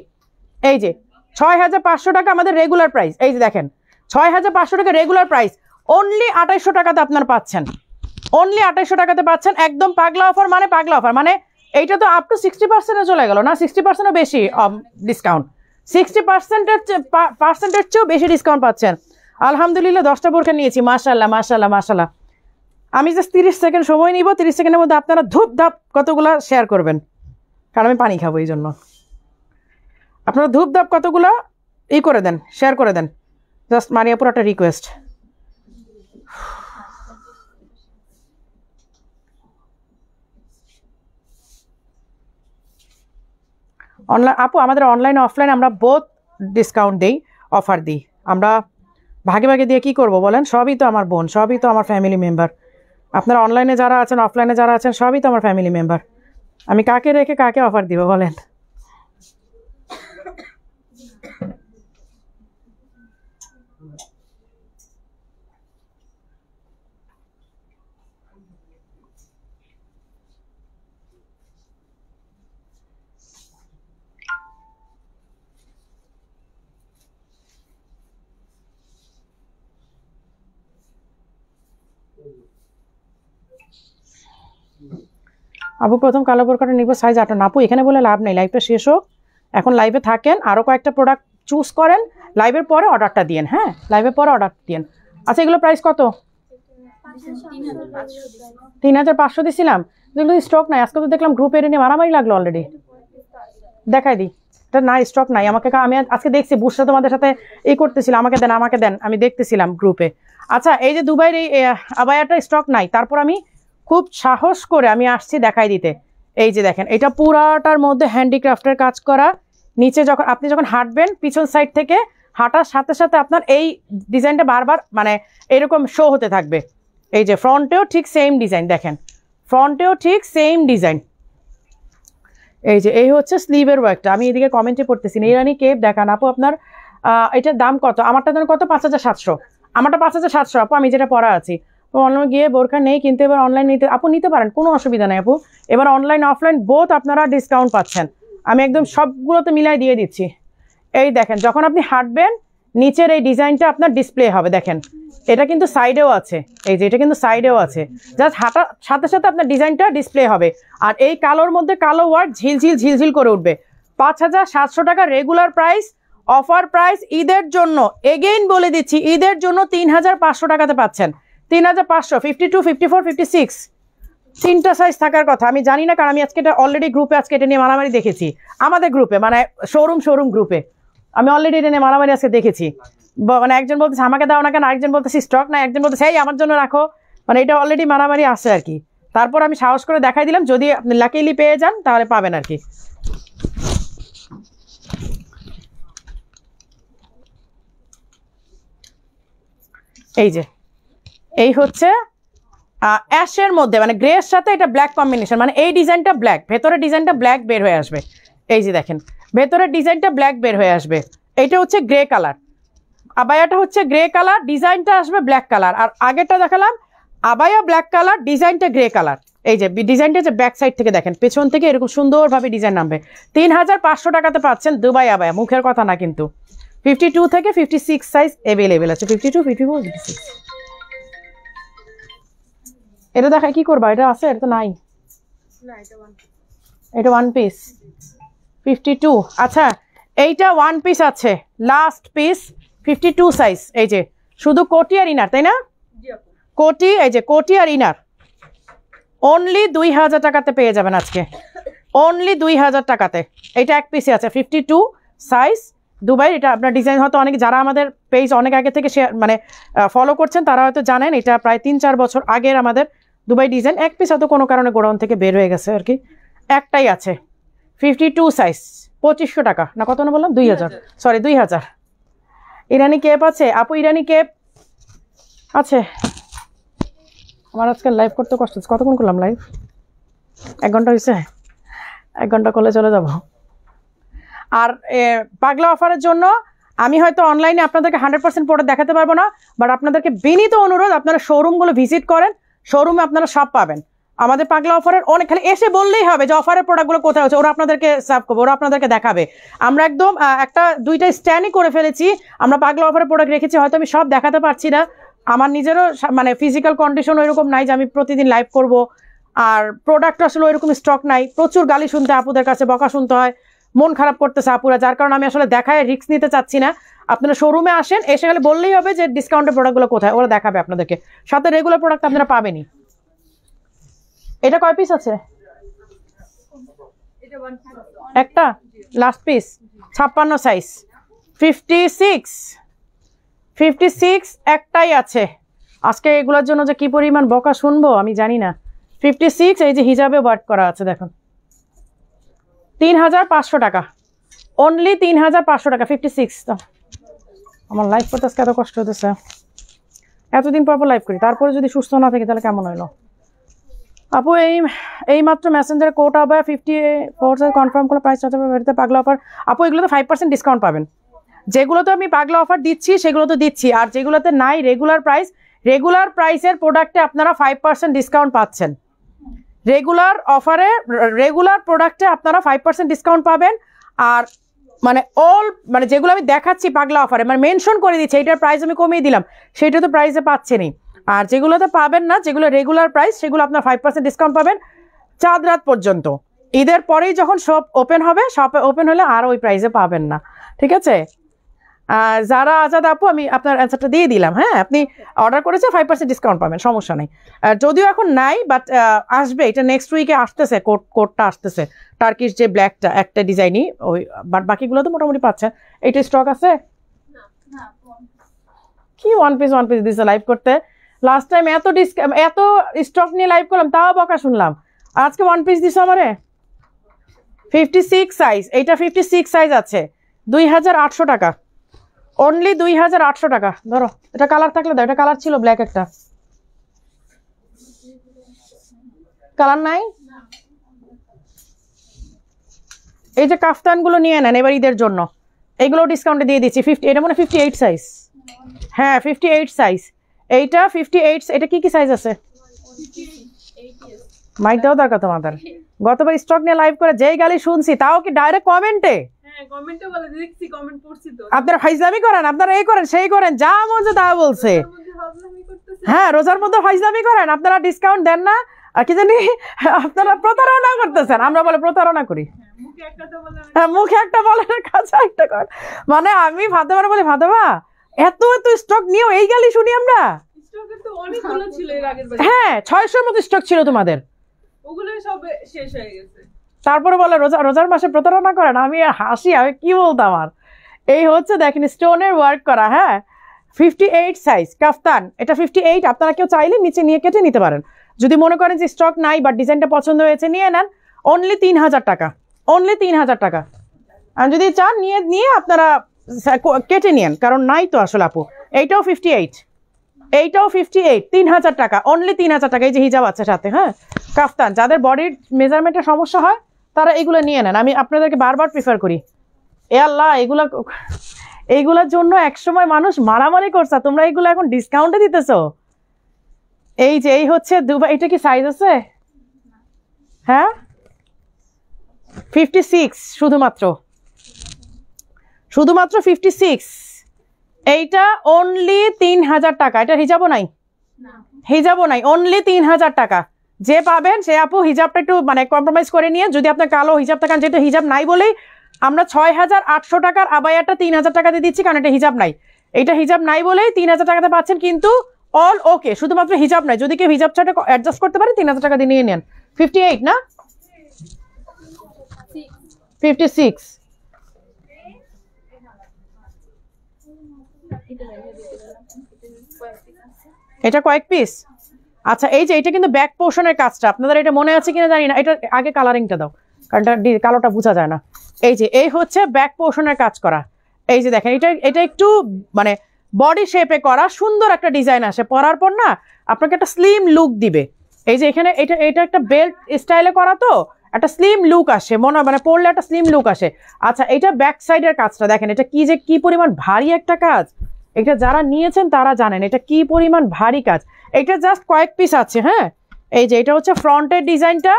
এই যে 6500 টাকা আমাদের রেগুলার প্রাইস। এই যে দেখেন 6500 টাকা রেগুলার প্রাইস, অনলি 2800 টাকাতে আপনারা পাচ্ছেন, অনলি 2800 টাকাতে পাচ্ছেন। একদম পাগলা অফার মানে পাগলা অফার মানে এইটা তো আপ টু 60% চলে গেল না, 60%ও বেশি ডিসকাউন্ট, 60%-এর চেয়েও বেশি ডিসকাউন্ট পাচ্ছেন। আলহামদুলিল্লাহ 10টা বোরখা নিয়েছি, মাশাআল্লাহ মাশাআল্লাহ মাশাআল্লাহ। আমি জাস্ট 30 সেকেন্ড সময় নিব, 30 সেকেন্ডের মধ্যে আপনারা ধূপ ধাপ কতগুলো শেয়ার করবেন, কারণ আমি পানি খাবো এই জন্য। আপনারা ধূপ ধাপ কতগুলো করে দেন, শেয়ার করে দেন, জাস্ট মারিয়াপুর একটা রিকোয়েস্ট। অনলাইন আপু, আমাদের অনলাইন অফলাইন আমরা বোথ ডিসকাউন্ট দিই, অফার দিই। আমরা ভাগে ভাগে দিয়ে কি করব বলেন, সবই তো আমার বোন, সবই তো আমার ফ্যামিলি মেম্বার। আপনারা অনলাইনে যারা আছেন, অফলাইনে যারা আছেন, সবই তো আমার ফ্যামিলি মেম্বার। আমি কাকে রেখে কাকে অফার দিব বলেন। আপু প্রথম কালো বোরকাটা নিব সাইজ 58। আপু এখানে বলে লাভ নেই, লাইভটা শেষ হোক, এখন লাইভে থাকেন, আরও কয়েকটা প্রোডাক্ট চুজ করেন, লাইভের পরে অর্ডারটা দিয়েন। হ্যাঁ লাইভের পরে অর্ডার দিয়েন। আচ্ছা এগুলো প্রাইস কত? 3500 দিছিলাম, এগুলো স্টক নাই। আজকে তো দেখলাম গ্রুপে নিয়ে মারামারি লাগলো অলরেডি। দেখাই দিই, এটা নাই, স্টক নাই। আমি আজকে দেখছি বুসরা তোমাদের সাথে করতেছিল, আমাকে দেন আমাকে দেন, আমি দেখতেছিলাম গ্রুপে। আচ্ছা এই যে দুবাইয়ের এই আবায়াটা স্টক নাই, তারপর আমি খুব সাহস করে আমি আসছি দেখাই দিতে। এই যে দেখেন এটা পুরাটার মধ্যে হ্যান্ডিক্রাফটের কাজ করা। নিচে আপনি যখন হাঁটবেন পিছন সাইড থেকে হাঁটার সাথে সাথে আপনার এই ডিজাইনটা বারবার মানে এরকম শো হতে থাকবে। এই যে ফ্রন্টেও ঠিক সেম ডিজাইন, দেখেন ফ্রন্টেও ঠিক সেম ডিজাইন। এই যে এই হচ্ছে স্লিভের ওয়ার্কটা। আমি এদিকে কমেন্টে পড়তেছি, ইরানি কেপ দেখান আপু আপনার। এটার দাম কত? আমারটা ধরুন কত, 5700। আমারটা 5700 আপু, আমি যেটা পরা আছি। তো অনলাইনে গিয়ে বোরখা নেই, কিন্তু এবার অনলাইন নিতে আপু নিতে পারেন, কোনো অসুবিধা নেই আপু। এবার অনলাইন অফলাইন বোথ আপনারা ডিসকাউন্ট পাচ্ছেন, আমি একদম সবগুলোতে মিলাই দিয়ে দিচ্ছি। এই দেখেন যখন আপনি হাঁটবেন নিচের এই ডিজাইনটা আপনার ডিসপ্লে হবে। দেখেন এটা কিন্তু সাইডেও আছে, এই যে এটা কিন্তু সাইডেও আছে, জাস্ট হাঁটার সাথে সাথে আপনার ডিজাইনটা ডিসপ্লে হবে। আর এই কালোর মধ্যে কালো ওয়ার্ড ঝিলঝিল ঝিলঝিল করে উঠবে। 5700 টাকা রেগুলার প্রাইস, অফার প্রাইস ঈদের জন্য এগেইন বলে দিচ্ছি, ঈদের জন্য 3500 টাকাতে পাচ্ছেন। 3500, 52, 54, 56 তিনটা সাইজ থাকার কথা। আমি জানি না, কারণ আমি আজকে এটা অলরেডি গ্রুপে আজকে এটা নিয়ে মারামারি দেখেছি, আমাদের গ্রুপে মানে শোরুম গ্রুপে আমি অলরেডি এটা নিয়ে মারামারি আজকে দেখেছি। মানে একজন বলতেছে আমাকে দাও না কেন, আরেকজন বলতেছি স্টক নাই, একজন বলতেছে এই আমার জন্য রাখো, মানে এটা অলরেডি মারামারি আসছে আর কি। তারপর আমি সাহস করে দেখাই দিলাম, যদি আপনি লাকিলি পেয়ে যান তাহলে পাবেন আর কি। এই যে এই হচ্ছে অ্যাশের মধ্যে মানে গ্রে এর সাথে এটা ব্ল্যাক কম্বিনেশন, মানে এই ডিজাইনটা ব্ল্যাক, ভেতরের ডিজাইনটা ব্ল্যাক বের হয়ে আসবে। এই যে দেখেন ভেতরের ডিজাইনটা ব্ল্যাক বের হয়ে আসবে। এইটা হচ্ছে গ্রে কালার, আবায়াটা হচ্ছে গ্রে কালার, ডিজাইনটা আসবে ব্ল্যাক কালার। আর আগেরটা দেখালাম আবায়া ব্ল্যাক কালার, ডিজাইনটা গ্রে কালার। এই যে ডিজাইনটা যে ব্যাক সাইড থেকে দেখেন, পেছন থেকে এরকম সুন্দরভাবে ডিজাইন নামবে। 3500 টাকাতে পাচ্ছেন দুবাই আবায়া, মুখের কথা না কিন্তু। 52 থেকে 56 সাইজ অ্যাভেলেবেল আছে, 52, 54, 56। এটা দেখায় কি করবা, এটা আছে, এটা তো নাই, এটা ওয়ান পিস 52। আচ্ছা এইটা ওয়ান পিস আছে, লাস্ট পিস 52 সাইজ। এই যে শুধু কোটি আর ইনার, তাই না? কোটি, এই যে কোটি আর ইনার অনলি 2000 টাকাতে পেয়ে যাবেন আজকে, অনলি 2000 টাকাতে। এইটা এক পিসে আছে 52 সাইজ দুবাই। এটা আপনার ডিজাইন হয়তো অনেক, যারা আমাদের পেজ অনেক আগে থেকে শেয়ার মানে ফলো করছেন তারা হয়তো জানেন, এটা প্রায় 3-4 বছর আগের আমাদের দুবাই ডিজাইন। এক পিস হয়তো কোনো কারণে গোডাউন থেকে বের হয়ে গেছে আর কি, একটাই আছে 52 সাইজ 2500 টাকা না, কত না বললাম 2000, সরি 2000। ইরানি কেপ আছে আপু, ইরানি কেপ আছে। আমার আজকাল লাইভ করতে কষ্ট হচ্ছে, কতক্ষণ করলাম লাইভ? 1 ঘন্টা হয়েছে, 1 ঘন্টা করলে চলে যাব। আর পাগলা অফারের জন্য আমি হয়তো অনলাইনে আপনাদেরকে 100% প্রোডাক্ট দেখাতে পারবো না, বাট আপনাদেরকে বিনীত অনুরোধ আপনারা শোরুমগুলো ভিজিট করেন, শোরুমে আপনারা সব পাবেন। আমাদের পাগলা অফারের অনেক, খালি এসে বললেই হবে যে অফারের প্রোডাক্টগুলো কোথায় হচ্ছে, ওরা আপনাদেরকে সার্ভ করবে, ওরা আপনাদেরকে দেখাবে। আমরা একদম একটা 2টা স্ট্যান্ডই করে ফেলেছি, আমরা পাগলা অফারের প্রোডাক্ট রেখেছি, হয়তো আমি সব দেখাতে পারছি না, আমার নিজেরও মানে ফিজিক্যাল কন্ডিশন ওইরকম নাই যে আমি প্রতিদিন লাইভ করব, আর প্রোডাক্ট আসলে ওইরকম স্টক নাই, প্রচুর গালি শুনতে আপুদের কাছে, বকা শুনতে হয়, মন খারাপ করতেছে আপুরা, যার কারণে আমি আসলে দেখায় রিস্ক নিতে চাচ্ছি না। আপনারা শোরুমে আসেন, এসে গেলে বললেই হবে যে ডিসকাউন্টের প্রোডাক্টগুলো কোথায়, ওরা দেখাবে আপনাদেরকে, সাথে রেগুলার প্রোডাক্ট আপনারা পাবেনই। এটা কয় পিস আছে? একটা লাস্ট পিস 56 সাইজ 56 একটাই আছে। আজকে এগুলোর জন্য যে কি পরিমাণ বকা শুনবো আমি জানি না। 56, এই যে হিজাবে ওয়ার্ক করা আছে দেখুন, 3500 টাকা, অনলি 3500 টাকা 56। তো আমার লাইভ করতে আজকে এত কষ্ট হতেছে, এতদিন পর লাইভ করি, তারপরে যদি সুস্থ না থাকি তাহলে কেমন হইলো? আপু এই মাত্র মেসেঞ্জারে কোড আবার 54 কনফার্ম করে প্রাইস বেরোতে পাগলা অফার। আপু এগুলোতে 5% ডিসকাউন্ট পাবেন, যেগুলোতে আমি পাগলা অফার দিচ্ছি সেগুলো তো দিচ্ছি, আর যেগুলোতে নাই রেগুলার প্রাইসের প্রোডাক্টে আপনারা 5% ডিসকাউন্ট পাচ্ছেন। রেগুলার অফারে রেগুলার প্রোডাক্টে আপনারা 5% ডিসকাউন্ট পাবেন। আর মানে মানে যেগুলো আমি দেখাচ্ছি পাগলা অফারে মানে মেনশন করে দিচ্ছি, এইটার প্রাইস আমি কমিয়ে দিলাম, সেইটা তো প্রাইসে পাচ্ছেনই। আর যেগুলোতে পাবেন না, যেগুলো রেগুলার প্রাইস, সেগুলো আপনার 5% ডিসকাউন্ট পাবেন চাঁদ রাত পর্যন্ত। ঈদের পরেই যখন শপ ওপেন হবে, শপে ওপেন হলে আর ওই প্রাইসে পাবেন না, ঠিক আছে? যারা আজাদ আপু আমি আপনার অ্যান্সারটা দিয়ে দিলাম, হ্যাঁ আপনি অর্ডার করেছে 5% ডিসকাউন্ট পাবেন, সমস্যা নেই। যদিও এখন নাই, বাট আসবে, এটা নেক্সট উইকে আসতেছে, কোডটা আসতেছে, টার্কিশ যে ব্ল্যাকটা একটা ডিজাইনই, ওই বাট বাকিগুলো তো মোটামুটি পাচ্ছেন। এইটা স্টক আছে কি? ওয়ান পিস দিচ্ছে লাইভ করতে, লাস্ট টাইম এত স্টক নিয়ে লাইভ করলাম, তাও বকা শুনলাম, আজকে ওয়ান পিস দিছো আমারে 56 সাইজ। এইটা 56 সাইজ আছে 2800 টাকা, অনলি 2800 টাকা। ধরো এটা কালার থাকলে দাও, এটা কালার ছিল ব্ল্যাক, একটা কালার নাই। এই যে কাফতানগুলো নিয়ে নেন এবার ঈদের জন্য, এইগুলো ডিসকাউন্টে দিয়ে দিচ্ছি 50। এটা মনে 58 সাইজ, হ্যাঁ 58 সাইজ। এইটা 58, এটা কি সাইজ আছে? মাইক দাও দরকার তোমাদের। গতবার স্টক নিয়ে লাইভ করে যেই গালি শুনছি, তাও কি ডাইরেক্ট কমেন্টে হ্যাঁ কমেন্টে বলে দেখছি, কমেন্ট পড়ছি তো। আপনারা ফাইজলামি করেন, আপনারা এই করেন সেই করেন, যা মন চায় তা বলছে। তার মধ্যে হজলামি করতেছে। হ্যাঁ রোজার মধ্যে ফাইজলামি করেন, আপনারা ডিসকাউন্ট দেন না, আর কি জানি আপনারা প্রতারণা করতেছেন। আমরা বলে প্রতারণা করি, মুখে একটা তো বলে হ্যাঁ মুখে একটা বলেন কাছে একটা করেন। মানে আমি ফাতেমার বলি, ফাতেমা এত এত স্টক নিয়েও এই গালি শুনি আমরা। স্টকে তো অনেকগুলো ছিল এর আগের বার, হ্যাঁ 600-র মতো স্টক ছিল তোমাদের, ওগুলো সব শেষ হয়ে গেছে। তারপরে বলে রোজার মাসে প্রতারণা করেন। আমি আর হাসি, আমি কি বলতাম আর। এই হচ্ছে দেখেন স্টোনের ওয়ার্ক করা, হ্যাঁ 58 সাইজ কাফতান, এটা 58। আপনারা কেউ চাইলে নিচে নিয়ে কেটে নিতে পারেন, যদি মনে করেন যে স্টক নাই বা ডিজাইনটা পছন্দ হয়েছে নিয়ে নেন। অনলি 3000 টাকা, অনলি 3000 টাকা। আর যদি চান নিয়ে নিয়ে আপনারা কেটে নিন, কারণ নাই তো আসলে আপু। এইটাও 58, এইটাও 58, 3000 টাকা, অনলি 3000 টাকা। এই যে হিজাব আছে সাথে, হ্যাঁ কাফতান। যাদের বডির মেজারমেন্টের সমস্যা হয় তারা এগুলো নিয়ে নেন, আমি আপনাদেরকে বারবার প্রিফার করি। এ আল্লাহ, এইগুলোর জন্য একসময় মানুষ মারামারি করছে, তোমরা এইগুলো এখন ডিসকাউন্টে দিতেছো। এই যে এই হচ্ছে দুবাই, এটা কি সাইজ আছে? হ্যাঁ 56, শুধুমাত্র 56। এইটা অনলি 3000 টাকা। এটা হিজাবও নাই, হিজাবও নাই, অনলি 3000 টাকা। যে পাবেন সে আপু হিজাবটা একটু মানে কম্প্রোমাইজ করে নিয়ে, যদি আপনার কালো হিজাব থাকেন, যেটা হিজাব নাই বলেই আমরা 6800 টাকার আবায়াটা 3000 টাকাতে দিচ্ছি, কারণ এটা হিজাব নাই। এটা হিজাব নাই বলেই 3000 টাকাতে পাচ্ছেন, কিন্তু অল ওকে, শুধুমাত্র হিজাব নাই। যদি কেউ হিজাব ছাড়া অ্যাডজাস্ট করতে পারে 3000 টাকা দিয়ে নিয়ে নেন। 58 না 56, এটা কয়েক পিস। আচ্ছা এই যে এটা কিন্তু ব্যাক পোর্শনের কাজটা, আপনাদের এটা মনে আছে কিনা জানি না। এটা আগে কালারিংটা দাও, কারণ কালোটা বোঝা যায় না। এই যে এই হচ্ছে ব্যাক পোর্শনের কাজ করা। এই যে দেখেন, এটা একটু মানে বডি শেপে করা, সুন্দর একটা ডিজাইন আসে। পরার পর না আপনাকে একটা স্লিম লুক দিবে। এই যে এখানে এটা একটা বেল্ট স্টাইলে করা, তো একটা স্লিম লুক আসে, মানে পরলে একটা স্লিম লুক আসে। আচ্ছা এটা ব্যাক সাইডের কাজটা দেখেন, এটা কি পরিমাণ ভারী একটা কাজ। এটা যারা নিয়েছেন তারা জানেন এটা কি পরিমাণ ভারী কাজ। এটা জাস্ট কয়েক পিস আছে, হ্যাঁ। এই যে এটা হচ্ছে ফ্রন্টের ডিজাইনটা,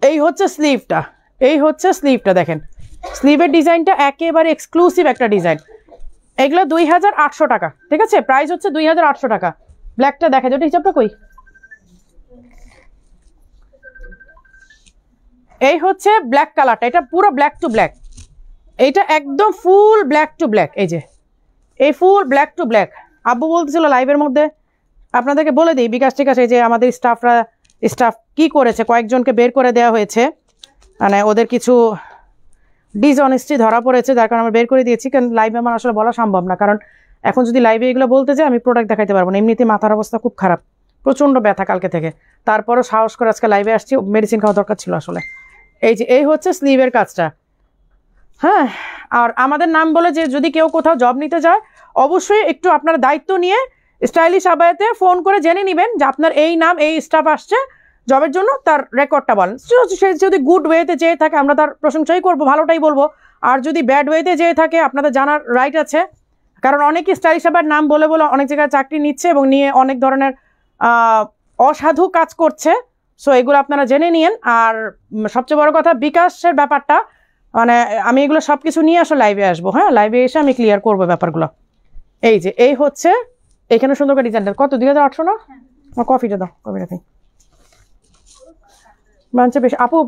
এই হচ্ছে স্লিভটা, এই হচ্ছে স্লিভটা। দেখেন স্লিভের ডিজাইনটা একেবারে এক্সক্লুসিভ একটা ডিজাইন। এগুলো 2800 টাকা, ঠিক আছে, প্রাইস হচ্ছে 2800 টাকা। ব্ল্যাকটা দেখা যায়, ওটা হিসাবটা কই। এই হচ্ছে ব্ল্যাক কালারটা, এটা পুরো ব্ল্যাক টু ব্ল্যাক, এইটা একদম ফুল ব্ল্যাক টু ব্ল্যাক। এই যে এই ফুল ব্ল্যাক টু ব্ল্যাক। আব্বু বলতেছিল লাইভের মধ্যে, আপনাদেরকে বলে দিই বিকাশ টিকাশ, এই যে আমাদের স্টাফ কি করেছে, কয়েকজনকে বের করে দেওয়া হয়েছে, মানে ওদের কিছু ডিসঅনেস্টি ধরা পড়েছে, যার কারণে আমরা বের করে দিয়েছি। কারণ লাইভে আমার আসলে বলা সম্ভব না, কারণ এখন যদি লাইভে এগুলো বলতে যাই আমি প্রোডাক্ট দেখাইতে পারবো না। এমনিতে মাথার অবস্থা খুব খারাপ, প্রচণ্ড ব্যথা কালকে থেকে, তারপরও সাহস করে আজকে লাইভে আসছি, মেডিসিন খাওয়া দরকার ছিল আসলে। এই যে এই হচ্ছে স্লিভের কাজটা, হ্যাঁ। আর আমাদের নাম বলে যে যদি কেউ কোথাও জব নিতে যায়, অবশ্যই একটু আপনারা দায়িত্ব নিয়ে স্টাইলিশ আবায়াতে ফোন করে জেনে নেবেন যে আপনার এই নাম, এই স্টাফ আসছে জবের জন্য, তার রেকর্ডটা বলেন। সে যদি গুড ওয়েতে যেয়ে থাকে আমরা তার প্রশংসাই করবো, ভালোটাই বলবো। আর যদি ব্যাড ওয়েতে যেয়ে থাকে আপনাদের জানার রাইট আছে, কারণ অনেকে স্টাইলিশ আবায়ের নাম বলে বলে অনেক জায়গায় চাকরি নিচ্ছে এবং নিয়ে অনেক ধরনের অসাধু কাজ করছে। সো এগুলো আপনারা জেনে নিন। আর সবচেয়ে বড় কথা বিকাশের ব্যাপারটা, মানে আমি এগুলো সব কিছু নিয়ে আসলে লাইভে আসবো, হ্যাঁ লাইভে এসে আমি ক্লিয়ার করবো ব্যাপারগুলো। এই যে এই হচ্ছে এখানে সুন্দর করে ডিজাইনটা, কত 2800 না? আমার কফিটা দাও, কফিটা খাই। ব্রাঞ্চে বেশি আপু,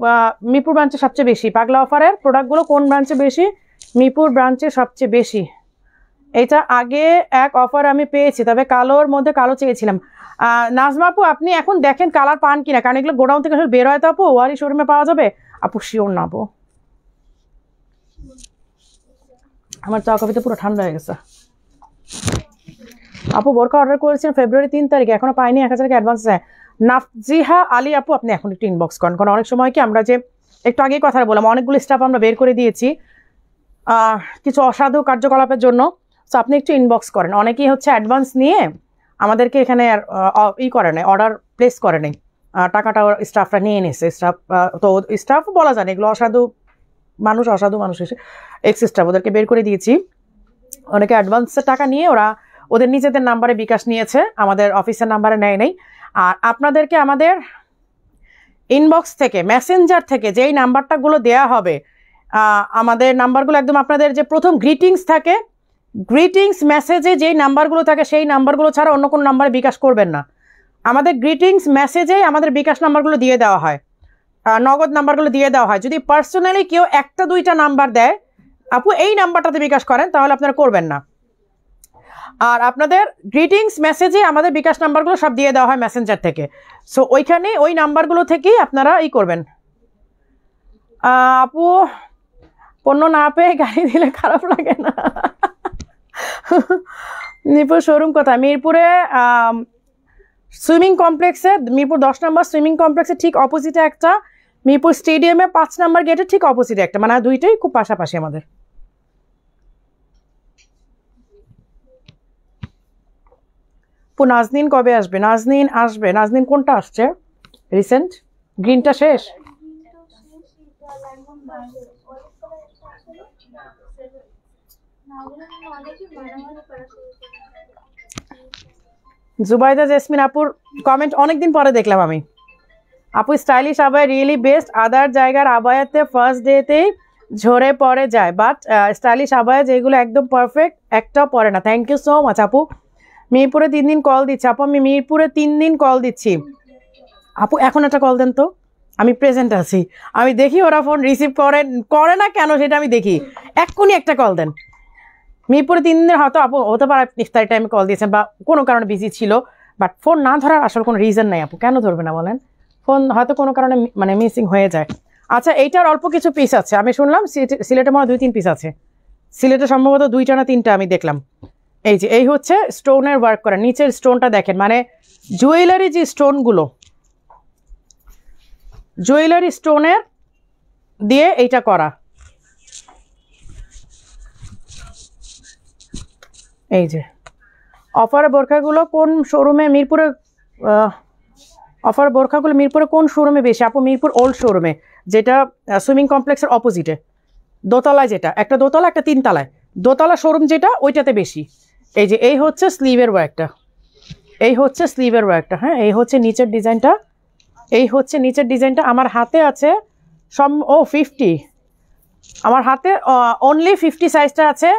মিরপুর ব্রাঞ্চে সবচেয়ে বেশি পাগলা অফারের প্রোডাক্টগুলো। কোন ব্রাঞ্চে বেশি? মিরপুর ব্রাঞ্চে সবচেয়ে বেশি। এটা আগে এক অফার আমি পেয়েছি, তবে কালোর মধ্যে কালো চেয়েছিলাম। নাজমা আপু আপনি এখন দেখেন কালার পান কিনা, কারণ এগুলো গোডাউন থেকে বের হয় তো আপু, ওয়ারি শোরুমে পাওয়া যাবে আপু? শিওর না আপু, আমার চা কফিতে পুরো ঠান্ডা হয়ে গেছে। আপু বোরকা অর্ডার করেছেন ফেব্রুয়ারি 3 তারিখে, এখনো পাইনি, 1000 টাকা অ্যাডভান্স আছে। নাফজিহা আলী আপু আপনি এখন একটু ইনবক্স করেন, কারণ অনেক সময় কি আমরা যে একটু আগেই কথা বললাম অনেকগুলো স্টাফ আমরা বের করে দিয়েছি কিছু অসাধু কার্যকলাপের জন্য। সো আপনি একটু ইনবক্স করেন। অনেকেই হচ্ছে অ্যাডভান্স নিয়ে আমাদেরকে এখানে করে নেই, অর্ডার প্লেস করে নেই, টাকাটা স্টাফরা নিয়ে নিয়েছে। তো স্টাফ বলা যায় না, এগুলো অসাধু মানুষ এসে এক্স স্টাফ, ওদেরকে বের করে দিয়েছি। অনেকে অ্যাডভান্সের টাকা নিয়ে ওদের নিজেদের নাম্বারে বিকাশ নিয়েছে, আমাদের অফিসের নাম্বারে নেয় নেই। আর আপনাদেরকে আমাদের ইনবক্স থেকে, মেসেঞ্জার থেকে যেই নাম্বারটাগুলো দেয়া হবে, আমাদের নাম্বারগুলো একদম আপনাদের যে প্রথম গ্রিটিংস থাকে, গ্রিটিংস মেসেজে যেই নাম্বারগুলো থাকে সেই নাম্বারগুলো ছাড়া অন্য কোনো নাম্বারে বিকাশ করবেন না। আমাদের গ্রিটিংস মেসেজেই আমাদের বিকাশ নাম্বারগুলো দিয়ে দেওয়া হয়, নগদ নাম্বারগুলো দিয়ে দেওয়া হয়। যদি পার্সোনালি কেউ একটা দুইটা নাম্বার দেয়, আপু এই নাম্বারটাতে বিকাশ করেন, তাহলে আপনারা করবেন না। আর আপনাদের গ্রিটিংস মেসেজে আমাদের বিকাশ নাম্বারগুলো সব দিয়ে দেওয়া হয় মেসেঞ্জার থেকে। সো ওইখানে ওই নাম্বারগুলো থেকেই আপনারা করবেন। আপু পণ্য না পেয়ে গাড়ি দিলে খারাপ লাগে না? মিরপুর শোরুম কোথায়? মিরপুরে সুইমিং কমপ্লেক্সে, মিরপুর 10 নম্বর সুইমিং কমপ্লেক্সে ঠিক অপোজিটে একটা, মিরপুর স্টেডিয়ামে 5 নম্বর গেটের ঠিক অপোজিটে একটা, মানে দুইটাই খুব পাশাপাশি আমাদের। নাজনীন কবে আসবে? নাজনীন আসবে। নাজনীন কোনটা আসছে রিসেন্ট? গ্রিনটা শেষ? জুবাইদা জেসমিন আপুর কমেন্ট অনেকদিন পরে দেখলাম আমি। আপু স্টাইলিশ আবায়া রিয়েলি বেস্ট। আদার জায়গার আবায়াতে ফার্স্ট ডেতেই ঝরে পড়ে যায়, বাট স্টাইলিশ আবায়া যেগুলো একদম পারফেক্ট একটাও পরে না। থ্যাংক ইউ সো মাচ আপু। মিরপুরে 3 দিন কল দিচ্ছি আপু। আমি মিরপুরে 3 দিন কল দিচ্ছি আপু। এখন একটা কল দেন তো, আমি প্রেজেন্ট আছি। আমি দেখি ওরা ফোন রিসিভ করে না কেন সেটা আমি দেখি। এক্ষুনি একটা কল দেন। মিরপুরে 3 দিন হয়তো আপু হতে পারে ইফতারি টাইমে কল দিয়েছেন বা কোনো কারণে বিজি ছিল, বাট ফোন না ধরার আসলে কোনো রিজন নাই আপু। কেন ধরবে না বলেন? ফোন হয়তো কোনো কারণে মানে মিসিং হয়ে যায়। আচ্ছা, এইটার অল্প কিছু পিস আছে, আমি শুনলাম সিলেটে মনে হয় 2-3 পিস আছে। সিলেটে সম্ভবত 2টা না 3টা আমি দেখলাম। এই যে এই হচ্ছে স্টোনের ওয়ার্ক করা, নিচের স্টোনটা দেখেন, মানে জুয়েলারি যে স্টোনগুলো, জুয়েলারি স্টোনের দিয়ে এইটা করা। এই যে অফার বোরখাগুলো কোন শোরুমে? মিরপুরে অফার বোরখাগুলো মিরপুরে কোন শোরুমে বেশি আপু? মিরপুর ওল্ড শোরুমে, যেটা সুইমিং কমপ্লেক্সের অপোজিটে, দোতলায়, যেটা একটা দোতলা একটা 3 তলায়, দোতলা শোরুম যেটা, ওইটাতে বেশি। এই যে এই হচ্ছে স্লিভের ওয়ার্কটা, এই হচ্ছে স্লিভের ওয়ার্কটা। হ্যাঁ, এই হচ্ছে নিচের ডিজাইনটা, এই হচ্ছে নিচের ডিজাইনটা। আমার হাতে আছে 50, আমার হাতে অনলি 50 সাইজটা আছে,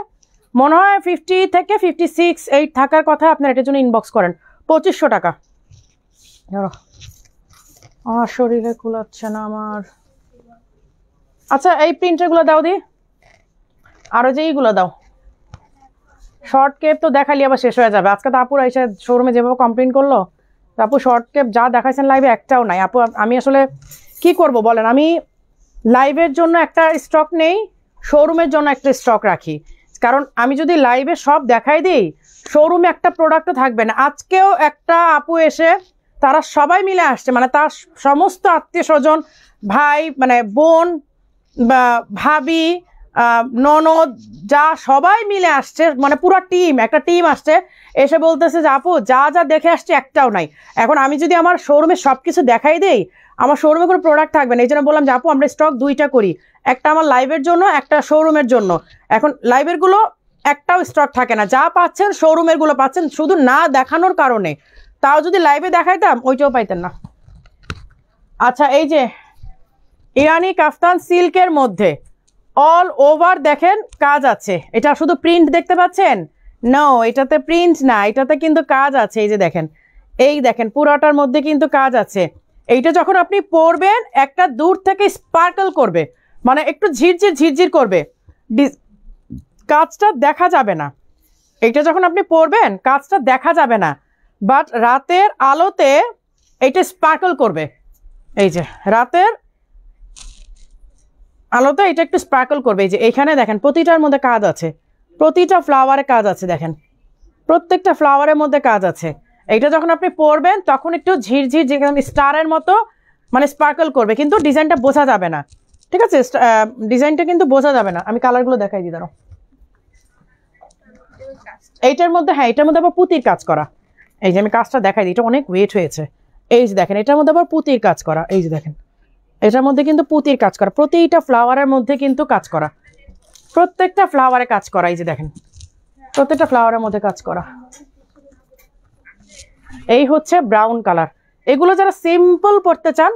মনে হয় 50 থেকে 56, 8 থাকার কথা। আপনার এটার জন্য ইনবক্স করেন। 2500 টাকা। আমার শরীরে কুলাচ্ছে না আমার। আচ্ছা, এই প্রিন্টারগুলো দাও দি, আরো যে এইগুলো দাও। শর্ট কেপ তো দেখালি আবার শেষ হয়ে যাবে। আজকে তো আপুর এসে শোরুমে যেভাবে কমপ্লেন করলো, আপু শর্ট কেপ যা দেখাইছেন লাইভে একটাও নাই আপু। আমি আসলে কি করব বলেন? আমি লাইভের জন্য একটা স্টক নেই, শোরুমের জন্য একটা স্টক রাখি, কারণ আমি যদি লাইভে সব দেখাই দিই, শোরুমে একটা প্রোডাক্টও থাকবে না। আজকেও একটা আপু এসে, তারা সবাই মিলে আসছে, মানে তার সমস্ত আত্মীয় স্বজন, ভাই মানে বোন বা ভাবি, ননদ, যা সবাই মিলে আসছে, মানে পুরো টিম, একটা টিম আসছে, এসে বলতেছে যে আপু যা যা দেখে আসছে একটাও নাই। এখন আমি যদি আমার শোরুমে সব কিছু দেখাই দেই, আমার শোরুমে কোনো প্রোডাক্ট থাকবে না। এই জন্য বললাম যে আপু আমরা স্টক 2টা করি, একটা আমার লাইভের জন্য, একটা শোরুমের জন্য। এখন লাইভের গুলো একটাও স্টক থাকে না, যা পাচ্ছেন শোরুমের গুলো পাচ্ছেন, শুধু না দেখানোর কারণে। তাও যদি লাইভে দেখাইতাম ওইটাও পাইতেন না। আচ্ছা, এই যে ইরানি কাফতান সিল্কের মধ্যে অল ওভার দেখেন কাজ আছে। এটা শুধু প্রিন্ট দেখতে পাচ্ছেন? নো, এটাতে প্রিন্ট না, এটাতে কিন্তু কাজ আছে। এই যে দেখেন, এই দেখেন পুরাটার মধ্যে কিন্তু কাজ আছে। এইটা যখন আপনি পরবেন, একটা দূর থেকে স্পার্কল করবে, মানে একটু ঝিরঝির ঝিরঝির করবে, কাজটা দেখা যাবে না। এইটা যখন আপনি পরবেন কাজটা দেখা যাবে না, বাট রাতের আলোতে এইটা স্পার্কল করবে। এই যে রাতের আলোতে এটা একটু স্পার্কল করবে। এই যে এখানে দেখেন প্রতিটার মধ্যে কাজ আছে, প্রতিটা ফ্লাওয়ারে কাজ আছে, দেখেন প্রত্যেকটা ফ্লাওয়ারের মধ্যে কাজ আছে। এইটা যখন আপনি পরবেন তখন একটু ঝিরঝির, যেখানে স্টারের মতো মানে স্পার্কল করবে, কিন্তু ডিজাইনটা বোঝা যাবে না। ঠিক আছে, ডিজাইনটা কিন্তু বোঝা যাবে না। আমি কালারগুলো দেখাই দিই, দাঁড়াও। এইটার মধ্যে, হ্যাঁ এটার মধ্যে আবার পুঁতির কাজ করা। এই যে আমি কাজটা দেখাই দিই, এটা অনেক ওয়েট হয়েছে। এই যে দেখেন এটার মধ্যে আবার পুঁতির কাজ করা। এই যে দেখেন এটার মধ্যে কিন্তু পুঁতির কাজ করা, প্রতিটা ফ্লাওয়ারের মধ্যে কিন্তু কাজ করা, প্রত্যেকটা ফ্লাওয়ারে কাজ করা। এই যে দেখেন প্রত্যেকটা ফ্লাওয়ারের মধ্যে কাজ করা। এই হচ্ছে ব্রাউন কালার। এগুলো যারা সিম্পল পরতে চান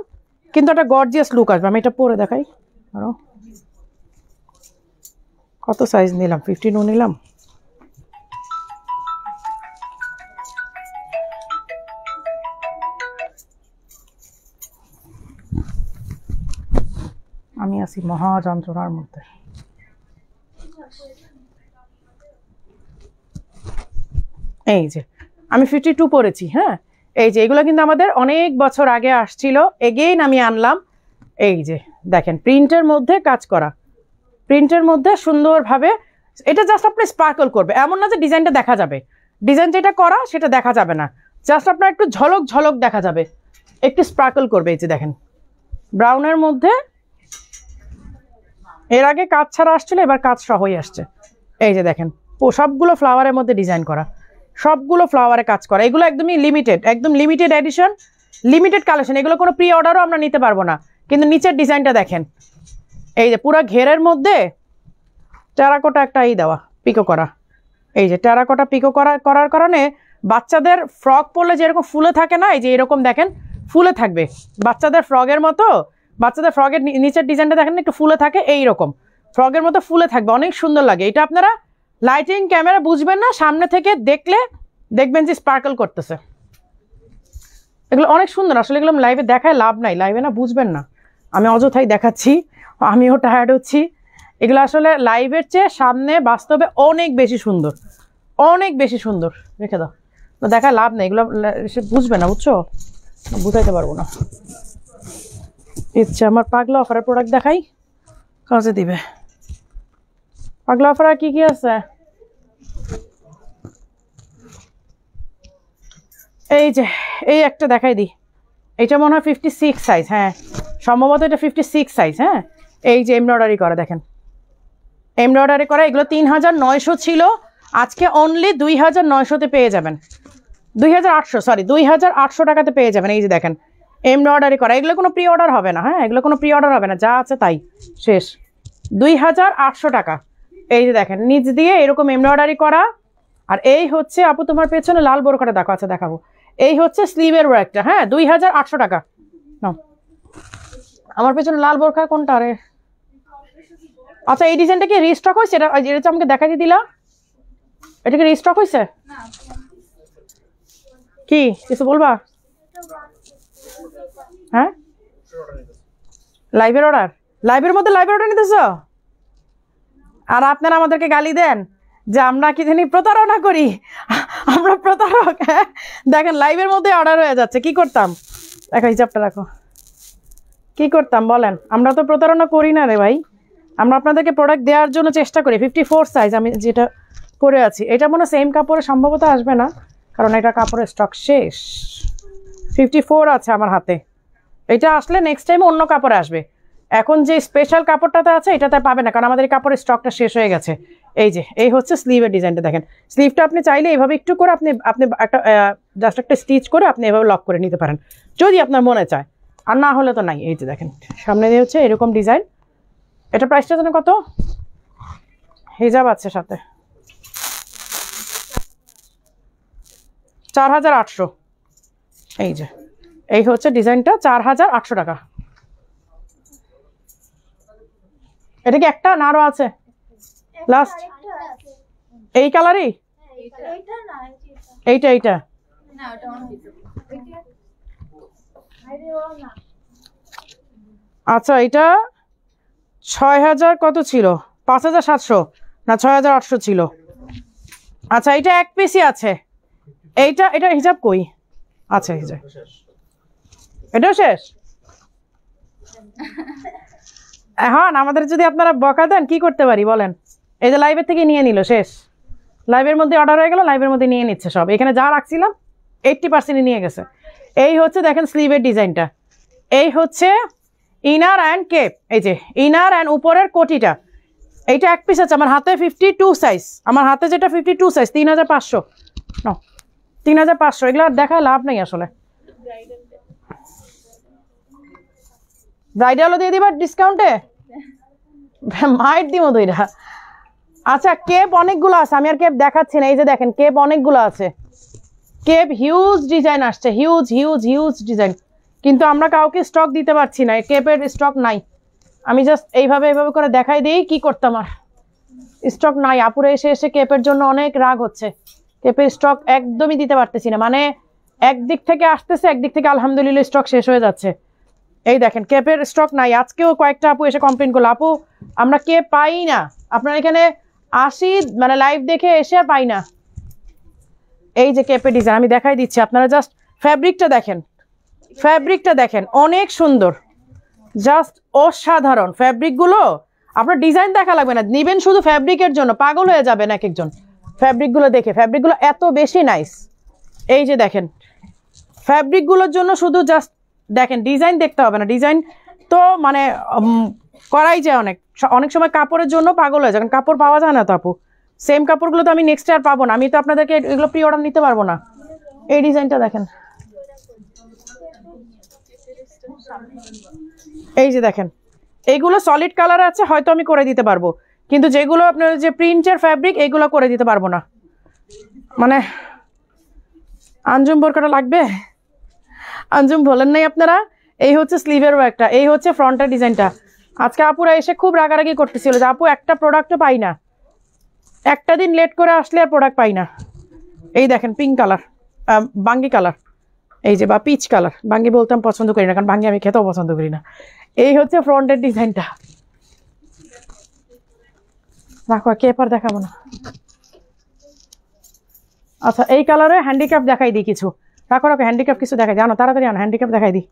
কিন্তু একটা গর্জিয়াস লুক আসবে, আমি এটা পরে দেখাই। আরো কত সাইজ নিলাম? 52 নিলাম। আমি আছি মহা যন্ত্রণার মধ্যে। এই যে আমি 52 পরেছি। হ্যাঁ, এই যে এগুলো কিন্তু আমাদের অনেক বছর আগে আসছিল, এগেইন আমি আনলাম। এই যে দেখেন প্রিন্টের মধ্যে কাজ করা, প্রিন্টের মধ্যে সুন্দরভাবে, এটা জাস্ট আপনি স্পার্কল করবে, এমন না যে ডিজাইনটা দেখা যাবে, ডিজাইন যেটা করা সেটা দেখা যাবে না, জাস্ট আপনার একটু ঝলক ঝলক দেখা যাবে, একটু স্পার্কল করবে। এই যে দেখেন ব্রাউনের মধ্যে, এর আগে কাজ ছাড়া আসছিল, এবার কাজ সহই আসছে। এই যে দেখেন সবগুলো ফ্লাওয়ারের মধ্যে ডিজাইন করা, সবগুলো ফ্লাওয়ারে কাজ করা, এগুলো একদমই লিমিটেড, একদম লিমিটেড এডিশন, লিমিটেড কালেকশন। এগুলো কোনো প্রি অর্ডারও আমরা নিতে পারবো না। কিন্তু নিচের ডিজাইনটা দেখেন, এই যে পুরো ঘেরের মধ্যে টেরাকোটা একটা দেওয়া, পিকো করা। এই যে টেরাকোটা পিকো করার কারণে বাচ্চাদের ফ্রক পরলে যেরকম ফুলে থাকে না, এই যে এরকম দেখেন ফুলে থাকবে বাচ্চাদের ফ্রকের মতো। বাচ্চাদের ফ্রকের নিচের ডিজাইনটা দেখেন একটু ফুলে থাকে, এইরকম ফ্রকের মতো ফুলে থাকবে, অনেক সুন্দর লাগে। এটা আপনারা লাইটিং ক্যামেরা বুঝবেন না, সামনে থেকে দেখলে দেখবেন যে স্পার্কল করতেছে। এগুলো অনেক সুন্দর, আসলে এগুলো লাইভে দেখায় লাভ নাই, লাইভে না বুঝবেন না, আমি অযথাই দেখাচ্ছি, আমিও টায়ার্ড হচ্ছি। এগুলো আসলে লাইভের চেয়ে সামনে বাস্তবে অনেক বেশি সুন্দর, অনেক বেশি সুন্দর। রেখে দাও, দেখায় লাভ নেই, এগুলো সে বুঝবে না, বুঝছো, বুঝাইতে পারবো না। ইচ্ছা আমার পাগলা অফারের প্রোডাক্ট দেখাই, কাজে দিবে। পাগলা অফার কি কি আছে? এই যে এই একটা দেখাই দিই, এইটা মনে হয় 56 সাইজ, হ্যাঁ সম্ভবত এটা 56 সাইজ। হ্যাঁ, এই যে এমব্রয়ডারি করা দেখেন, এমব্রয়ডারি করা, এগুলো 3900 ছিল, আজকে অনলি 2900-তে পেয়ে যাবেন, 2800, সরি 2800 টাকাতে পেয়ে যাবেন। এই যে দেখেন এমব্রয়ডারি করা, এগুলো কোনো প্রি অর্ডার হবে না। হ্যাঁ, এগুলো কোনো প্রি অর্ডার হবে না, যা আছে তাই শেষ, 2800 টাকা। এই যে দেখেন নিচ দিয়ে এরকম এমব্রয়ডারি করা। আর এই হচ্ছে আপু তোমার পেছনে লাল বোরকাটা দেখো, আচ্ছা দেখাবো, এই হচ্ছে স্লিভের ওয়ার্কটা। হ্যাঁ, 2800 টাকা। আমার পেছনে লাল বোরকা কোনটা রে? আচ্ছা এই ডিজাইনটা কি রিস্টক হয়েছে? এটা এটা আমাকে দেখাই দিলা, এটা কি রিস্টক হয়েছে? কি কিছু বলবা? হ্যাঁ, লাইভের অর্ডার, লাইভের মধ্যে লাইভের অর্ডার নিতেছ, আর আপনারা আমাদেরকে গালি দেন যে আমরা কি জানি প্রতারণা করি, আমরা প্রতারক। হ্যাঁ দেখেন লাইভের মধ্যে অর্ডার হয়ে যাচ্ছে, কি করতাম? দেখো হিসাবটা রাখো, কি করতাম বলেন? আমরা তো প্রতারণা করি না রে ভাই, আমরা আপনাদেরকে প্রোডাক্ট দেওয়ার জন্য চেষ্টা করি। 54 সাইজ আমি যেটা পরে আছি, এটা মনে সেম কাপড়ে সম্ভবত আসবে না, কারণ এটা কাপড়ের স্টক শেষ। 54 আছে আমার হাতে, এটা আসলে নেক্সট টাইম অন্য কাপড়ে আসবে। এখন যে স্পেশাল কাপড়টাতে আছে এটাতে পাবে না, কারণ আমাদের কাপড়ের স্টকটা শেষ হয়ে গেছে। এই যে এই হচ্ছে স্লিভের ডিজাইনটা দেখেন, স্লিভটা আপনি চাইলে এইভাবে একটু করে আপনি একটা জাস্ট একটা স্টিচ করে আপনি এভাবে লক করে নিতে পারেন যদি আপনার মনে চায়, আর না হলে তো নাই। এই যে দেখেন সামনে দিয়ে হচ্ছে এরকম ডিজাইন। এটা প্রাইসটা জানেন কত? হিজাব আছে সাথে, 4800। এই যে এই হচ্ছে ডিজাইনটা, 4800 টাকা। এটা কি একটা না আরো আছে? লাস্ট এই কালারই, এইটা এইটা আচ্ছা এটা 6000 কত ছিল? 5700 না 6800 ছিল। আচ্ছা এটা এক পিসই আছে, এইটা এটা হিজাব কই? আচ্ছা হিজাব এটাও শেষ। এখন আমাদের যদি আপনারা বকা দেন কি করতে পারি বলেন? এই যে লাইভের থেকে নিয়ে নিল, শেষ, লাইভের মধ্যে অর্ডার হয়ে গেল, লাইভের মধ্যে নিয়ে নিচ্ছে সব। এখানে যা রাখছিলাম 80% নিয়ে গেছে। এই হচ্ছে দেখেন স্লিভের ডিজাইনটা, এই হচ্ছে ইনার অ্যান্ড কেপ, এই যে ইনার অ্যান্ড উপরের কোটিটা। এইটা এক পিস আছে আমার হাতে, 52 সাইজ, আমার হাতে যেটা 52 সাইজ, 3500। 3500, এগুলো আর দেখা লাভ নেই আসলে। ব্রাইডালও দিয়ে দিবা ডিসকাউন্টে, মাইট দিব দুইটা। আচ্ছা কেপ অনেকগুলো আছে, আমি আর কেপ দেখাচ্ছি না। এই যে দেখেন কেপ অনেকগুলো আছে, কেপ হিউজ ডিজাইন আসছে, হিউজ হিউজ হিউজ ডিজাইন, কিন্তু আমরা কাউকে স্টক দিতে পারছি না, কেপের স্টক নাই। আমি জাস্ট এইভাবে এইভাবে করে দেখাই দিই, কি করতাম আর স্টক নাই আপুরে এসে এসে কেপের জন্য অনেক রাগ হচ্ছে। কেপের স্টক একদমই দিতে পারতেছি না, মানে একদিক থেকে আসতেছে, একদিক থেকে আলহামদুলিল্লাহ স্টক শেষ হয়ে যাচ্ছে। এই দেখেন কেপের স্টক নাই। আজকেও কয়েকটা আপু এসে কমপ্লেন করলো, আপু আমরা কেপ পাই না, আপনার এখানে আসি মানে লাইভ দেখে এসে আর পাই না। এই যে কেপের ডিজাইন আমি দেখাই দিচ্ছি, আপনারা জাস্ট ফ্যাব্রিকটা দেখেন, ফ্যাব্রিকটা দেখেন অনেক সুন্দর, জাস্ট অসাধারণ ফ্যাব্রিকগুলো। আপনার ডিজাইন দেখা লাগবে না, নিবেন শুধু ফ্যাব্রিকের জন্য, পাগল হয়ে যাবেন এক একজন ফ্যাব্রিকগুলো দেখে। ফ্যাব্রিকগুলো এত বেশি নাইস। এই যে দেখেন ফ্যাব্রিকগুলোর জন্য শুধু জাস্ট দেখেন, ডিজাইন দেখতে হবে না, ডিজাইন তো মানে করাই যায় অনেক অনেক সময় কাপড়ের জন্য পাগল হয়ে যায়, কারণ কাপড় পাওয়া যায় না তো আপু। সেম কাপড়গুলো তো আমি নেক্সট আর পাবো না, আমি তো আপনাদেরকে এগুলো প্রি অর্ডার নিতে পারবো না। এই ডিজাইনটা দেখেন, এই যে দেখেন এইগুলো সলিড কালার আছে, হয়তো আমি করে দিতে পারবো, কিন্তু যেগুলো আপনার যে প্রিন্টের ফ্যাব্রিক এইগুলো করে দিতে পারবো না। মানে আঞ্জুম বোরকাটা লাগবে, আঞ্জুম বলেন নাই আপনারা। এই হচ্ছে স্লিভের ওয়ার্কটা, এই হচ্ছে ফ্রন্টের ডিজাইনটা। আজকে আপুরা এসে খুব রাগারাগি করতেছিল যে আপু একটা প্রোডাক্টও পাই না, একটা দিন লেট করে আসলে আর প্রোডাক্ট পাই না। এই দেখেন পিঙ্ক কালার, বাঙ্গি কালার, এই যে বা পিচ কালার, বাঙ্গি বলতে আমি পছন্দ করি না, কারণ বাঙ্গি আমি খেতেও পছন্দ করি না। এই হচ্ছে ফ্রন্টের ডিজাইনটা। রাখো কেপার দেখাবো না। আচ্ছা এই কালারে হ্যান্ডিক্যাপ দেখাই দিই কিছু, রাখো রাখো হ্যান্ডিক্যাপ কিছু দেখাই দিই, আনো তাড়াতাড়ি আনো, হ্যান্ডিক্যাপ দেখাই দিই।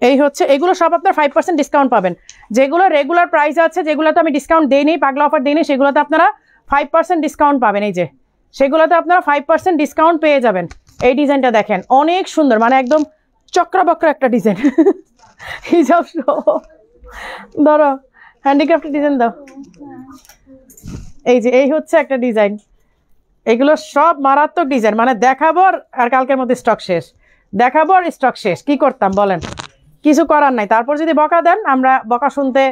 এই হচ্ছে এগুলো সব আপনার 5% ডিসকাউন্ট পাবেন। যেগুলো রেগুলার প্রাইস আছে, যেগুলোতে আমি ডিসকাউন্ট দিইনি, পাগলা অফার দিইনি, সেগুলোতে আপনারা 5% ডিসকাউন্ট পাবেন। এই যে সেগুলোতে আপনারা 5% ডিসকাউন্ট পেয়ে যাবেন। এই ডিজাইনটা দেখেন অনেক সুন্দর, মানে একদম চক্রাবক্র একটা ডিজাইন। হিজাব ধরো হ্যান্ডিক্রাফটের ডিজাইন দাও। এই যে এই হচ্ছে একটা ডিজাইন, এগুলো সব মারাত্মক ডিজাইন, মানে দেখাবো আর কালকের মধ্যে স্টক শেষ, দেখাবো আর স্টক শেষ, কি করতাম বলেন, কিছু করার নাই। তারপর যদি বকা দেন, আমরা বকা শুনতে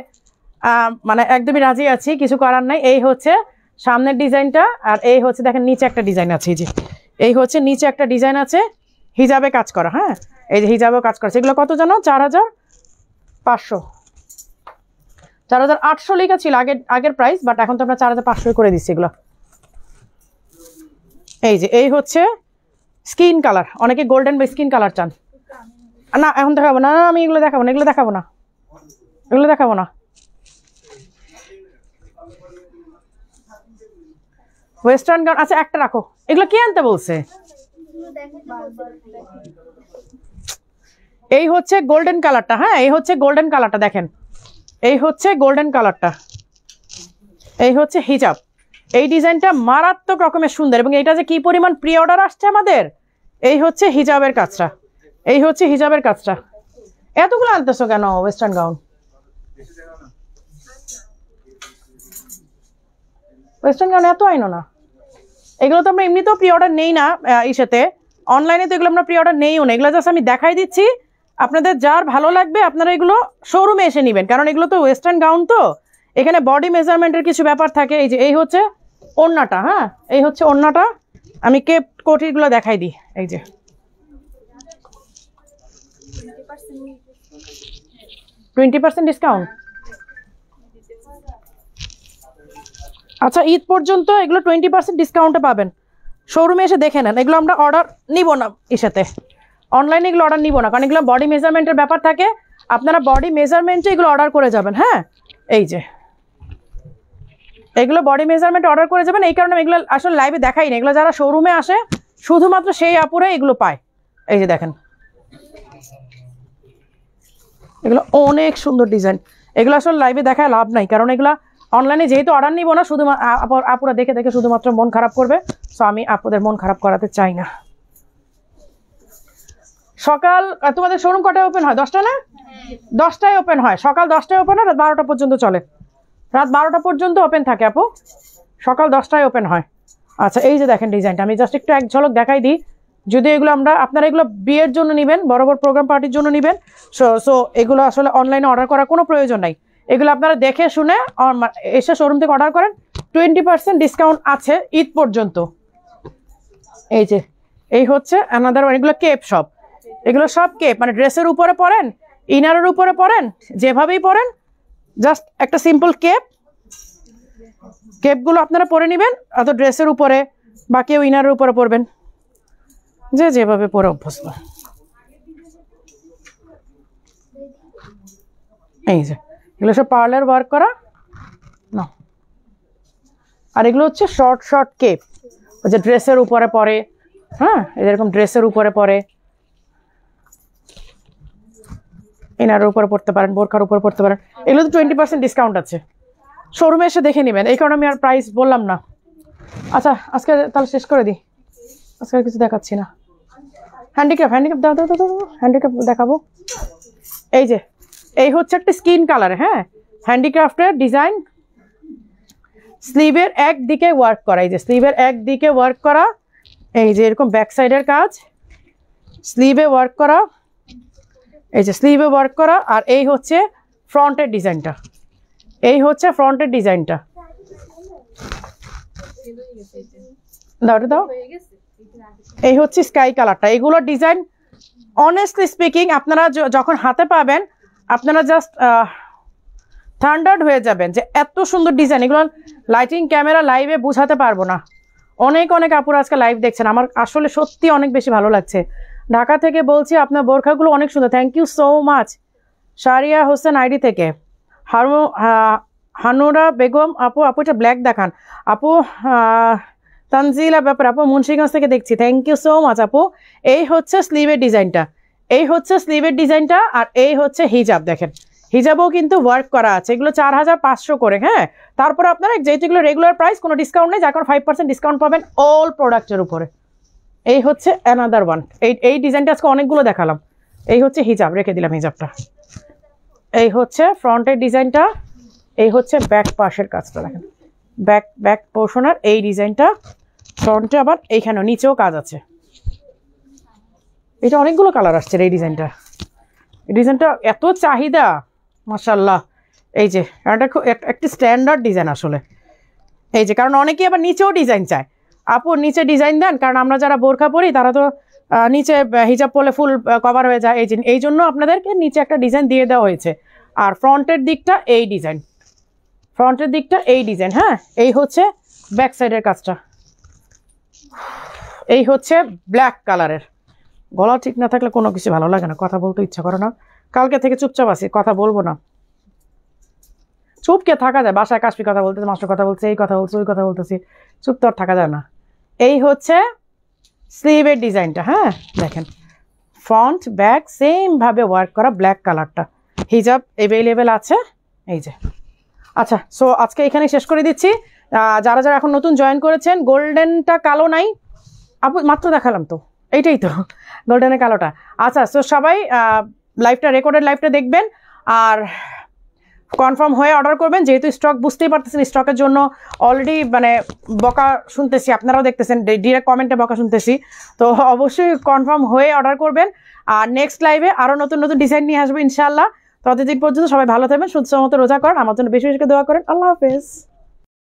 মানে একদমই রাজি আছি, কিছু করার নাই। এই হচ্ছে সামনের ডিজাইনটা, আর এই হচ্ছে দেখেন নিচে একটা ডিজাইন আছে, এই যে এই হচ্ছে নিচে একটা ডিজাইন আছে হিজাবে কাজ করা। হ্যাঁ এই যে হিজাবেও কাজ করা, এগুলো কত জানো, 4500, 4800 লেখা ছিল আগের প্রাইস, বাট এখন তো আমরা 4500 করে দিচ্ছি এগুলো। এই যে এই হচ্ছে স্কিন কালার, অনেকে গোল্ডেন বা স্কিন কালার চান। না এখন দেখাবো না, আমি এগুলো দেখাবো না, এগুলো দেখাবো না, এগুলো দেখাবো না। ওয়েস্টার্ন গাউন আচ্ছা একটা রাখো, এগুলো কে আনতে বলছে? এই হচ্ছে গোল্ডেন কালারটা, হ্যাঁ এই হচ্ছে গোল্ডেন কালারটা, দেখেন এই হচ্ছে গোল্ডেন কালারটা, এই হচ্ছে হিজাব। এই ডিজাইনটা মারাত্মক রকমের সুন্দর, এবং এটা যে কি পরিমাণ প্রি অর্ডার আসছে আমাদের। এই হচ্ছে হিজাবের কাজটা, এই হচ্ছে হিজাবের কাজটা। এতগুলো আনতেছো কেন ওয়েস্টার্ন গাউন? ওয়েস্টার্ন গাউন এত আইনো না, এগুলো তো আমরা এমনিতেও প্রি অর্ডার নেই না ইসেতে, অনলাইনে তো এগুলো আমরা প্রি অর্ডার নেইও না। এগুলো জাস্ট আমি দেখাই দিচ্ছি, আপনাদের যার ভালো লাগবে আপনারা এগুলো শোরুমে এসে নেবেন, কারণ এগুলো তো ওয়েস্টার্ন গাউন, তো এখানে বডি মেজারমেন্টের কিছু ব্যাপার থাকে। এই যে এই হচ্ছে ওড়নাটা, হ্যাঁ এই হচ্ছে ওড়নাটা, আমি কেপ কোটিগুলো দেখাই দিই। এই যে 20% ডিসকাউন্ট, আচ্ছা ঈদ পর্যন্ত এগুলো 20% ডিসকাউন্টে পাবেন। শোরুমে এসে দেখে নেন, এগুলো আমরা অর্ডার নিব না ইসেতে, অনলাইনে এগুলো অর্ডার নিব না, কারণ এগুলো বডি মেজারমেন্টের ব্যাপার থাকে, আপনারা বডি মেজারমেন্টে এগুলো অর্ডার করে যাবেন। হ্যাঁ এই যে এগুলো বডি মেজারমেন্ট অর্ডার করে যাবেন, এই কারণে এগুলো আসলে লাইভে দেখাই না, এগুলো যারা শোরুমে আসে শুধুমাত্র সেই আপুরে এগুলো পায়। এই যে দেখেন এগুলো অনেক সুন্দর ডিজাইন, এগুলো আসলে লাইভে দেখায় লাভ নাই, কারণ এগুলো অনলাইনে যেহেতু অর্ডার নিব না, শুধু আপুরা দেখে দেখে শুধুমাত্র মন খারাপ করবে, সো আমি আপুদের মন খারাপ করাতে চাই না। সকাল তোমাদের শোরুম কটায় ওপেন হয়? 10টা না? 10টায় ওপেন হয়, সকাল 10টায় ওপেন হয়, রাত 12টা পর্যন্ত চলে, রাত 12টা পর্যন্ত ওপেন থাকে আপু, সকাল 10টায় ওপেন হয়। আচ্ছা এই যে দেখেন ডিজাইনটা, আমি জাস্ট একটু এক ঝলক দেখাই দিই। যদি এগুলো আপনারা এগুলো বিয়ের জন্য নেবেন, বড় বড় প্রোগ্রাম পার্টির জন্য নেবেন, সো এগুলো আসলে অনলাইনে অর্ডার করার কোনো প্রয়োজন নাই, এগুলো আপনারা দেখে শুনে এসে শোরুম থেকে অর্ডার করেন। 20% ডিসকাউন্ট আছে ঈদ পর্যন্ত। এই যে এই হচ্ছে আনাদার, এগুলো কেপ সব, এগুলো সব কেপ, মানে ড্রেসের উপরে পরেন, ইনারের উপরে পরেন, যেভাবেই পরেন, জাস্ট একটা সিম্পল কেপ, কেপগুলো আপনারা পরে নেবেন, অত ড্রেসের উপরে বা কেউ ইনারের উপরে পরবেন, যে যেভাবে পরে অভ্যস্ত। এই যে এগুলো সব পার্লার ওয়ার্ক করা না, আর এগুলো হচ্ছে শর্ট শর্ট কেপ, ওই যে ড্রেসের উপরে পরে, হ্যাঁ এরকম ড্রেসের উপরে পরে, ইনারের উপরে পড়তে পারেন, বোরখার উপর পড়তে পারেন। এগুলো তো 20% ডিসকাউন্ট আছে, শোরুমে এসে দেখে নেবেন, এই কারণে আমি আর প্রাইস বললাম না। আচ্ছা আজকে তাহলে শেষ করে দিই, আজকে আর কিছু দেখাচ্ছি না। হ্যান্ডিক্রাফট দাও দাও দাও, হ্যান্ডিক্রাফট দেখাবো। এই যে এই হচ্ছে একটা স্কিন কালার, হ্যাঁ হ্যান্ডিক্রাফটের ডিজাইন, স্লিভের একদিকে ওয়ার্ক করা, এই যে স্লিভের একদিকে ওয়ার্ক করা, এই যে এরকম ব্যাক সাইডের কাজ, স্লিভে ওয়ার্ক করা, এই যে স্লিভে ওয়ার্ক করা, আর এই হচ্ছে ফ্রন্টের ডিজাইনটা, এই হচ্ছে ফ্রন্টের ডিজাইনটা। দাও দাও, এই হচ্ছে স্কাই কালারটা। এগুলোর ডিজাইন অনেস্টলি স্পিকিং আপনারা যখন হাতে পাবেন আপনারা জাস্ট থান্ডার্ড হয়ে যাবেন যে এত সুন্দর ডিজাইন। এগুলো লাইটিং ক্যামেরা লাইভে বোঝাতে পারবো না। অনেক অনেক আপুরা আজকে লাইভ দেখছেন, আমার আসলে সত্যি অনেক বেশি ভালো লাগছে। ঢাকা থেকে বলছি, আপনার বোরখাগুলো অনেক সুন্দর, thank you so much. Shariya Hossain ID থেকে, হানুরা বেগম আপু, আপু এটা ব্ল্যাক দেখান আপু, তানজিলা ব্যাপার আপু মুন্সিগঞ্জ থেকে দেখছি, থ্যাংক ইউ সো মাচ আপু। এই হচ্ছে স্লিভের ডিজাইনটা, এই হচ্ছে স্লিভের ডিজাইনটা, আর এই হচ্ছে হিজাব, দেখেন হিজাবও কিন্তু ওয়ার্ক করা আছে। এগুলো 4500 করে, হ্যাঁ। তারপরে আপনারা যেহেতু এগুলো রেগুলার প্রাইস, কোনো ডিসকাউন্ট নেই, যার কারণে 5% ডিসকাউন্ট পাবেন অল প্রোডাক্টের উপরে। এই হচ্ছে অ্যানাদার ওয়ান, এই ডিজাইনটা আজকে অনেকগুলো দেখালাম। এই হচ্ছে হিজাব, রেখে দিলাম হিজাবটা। এই হচ্ছে ফ্রন্টের ডিজাইনটা, এই হচ্ছে ব্যাক পাশের কাজটা, দেখেন ব্যাক পোর্শনের এই ডিজাইনটা, ফ্রন্টে আবার এইখানেও নিচেও কাজ আছে। এটা অনেকগুলো কালার আসছে এই ডিজাইনটা, এই ডিজাইনটা এত চাহিদা মাশাআল্লাহ। এই যে এটা খুব একটি স্ট্যান্ডার্ড ডিজাইন আসলে, এই যে কারণ অনেকেই আবার নিচেও ডিজাইন চায়, আপু নিচে ডিজাইন দেন, কারণ আমরা যারা বোরখা পরি তারা তো নিচে হিজাব পরলে ফুল কভার হয়ে যায়, এই জন্য আপনাদেরকে নিচে একটা ডিজাইন দিয়ে দেওয়া হয়েছে। আর ফ্রন্টের দিকটা এই ডিজাইন, ফ্রন্টের দিকটা এই ডিজাইন, হ্যাঁ। এই হচ্ছে ব্যাক সাইডের কাজটা, এই হচ্ছে ব্ল্যাক কালারের। গলা ঠিক না থাকলে কোনো কিছু ভালো লাগে না, কথা বলতে ইচ্ছা করে না। কালকে থেকে চুপচাপ আছি, কথা বলবো না। চুপকে থাকা যায়, বাসায় কাশপি কথা বলতেছে, মাস্টার কথা বলছে, এই কথা বলছে, ওই কথা বলতেছি, চুপ তো আর থাকা যায় না। এই হচ্ছে স্লিভের ডিজাইনটা, হ্যাঁ দেখেন ফ্রন্ট ব্যাক সেম ভাবে ওয়ার্ক করা, ব্ল্যাক কালারটা। হিজাব অ্যাভেলেবেল আছে, এই যে। আচ্ছা, সো আজকে এখানে শেষ করে দিচ্ছি। যারা যারা এখন নতুন জয়েন করেছেন, গোল্ডেনটা কালো নাই আপু, মাত্র দেখালাম তো, এইটাই তো গোল্ডেনের কালোটা। আচ্ছা, সো সবাই লাইভটা, রেকর্ডেড লাইভটা দেখবেন আর কনফার্ম হয়ে অর্ডার করবেন। যেহেতু স্টক বুঝতেই পারতেছেন, স্টকের জন্য অলরেডি মানে বকা শুনতেছি, আপনারাও দেখতেছেন ডিরেক্ট কমেন্টে বকা শুনতেছি, তো অবশ্যই কনফার্ম হয়ে অর্ডার করবেন। আর নেক্সট লাইভে আরও নতুন নতুন ডিজাইন নিয়ে আসবো ইনশাআল্লাহ। ততদিন পর্যন্ত সবাই ভালো থাকবেন, সুস্থ মতো রোজা করেন, আমার জন্য বেশি বেশি দোয়া করেন। আল্লাহ হাফেজ।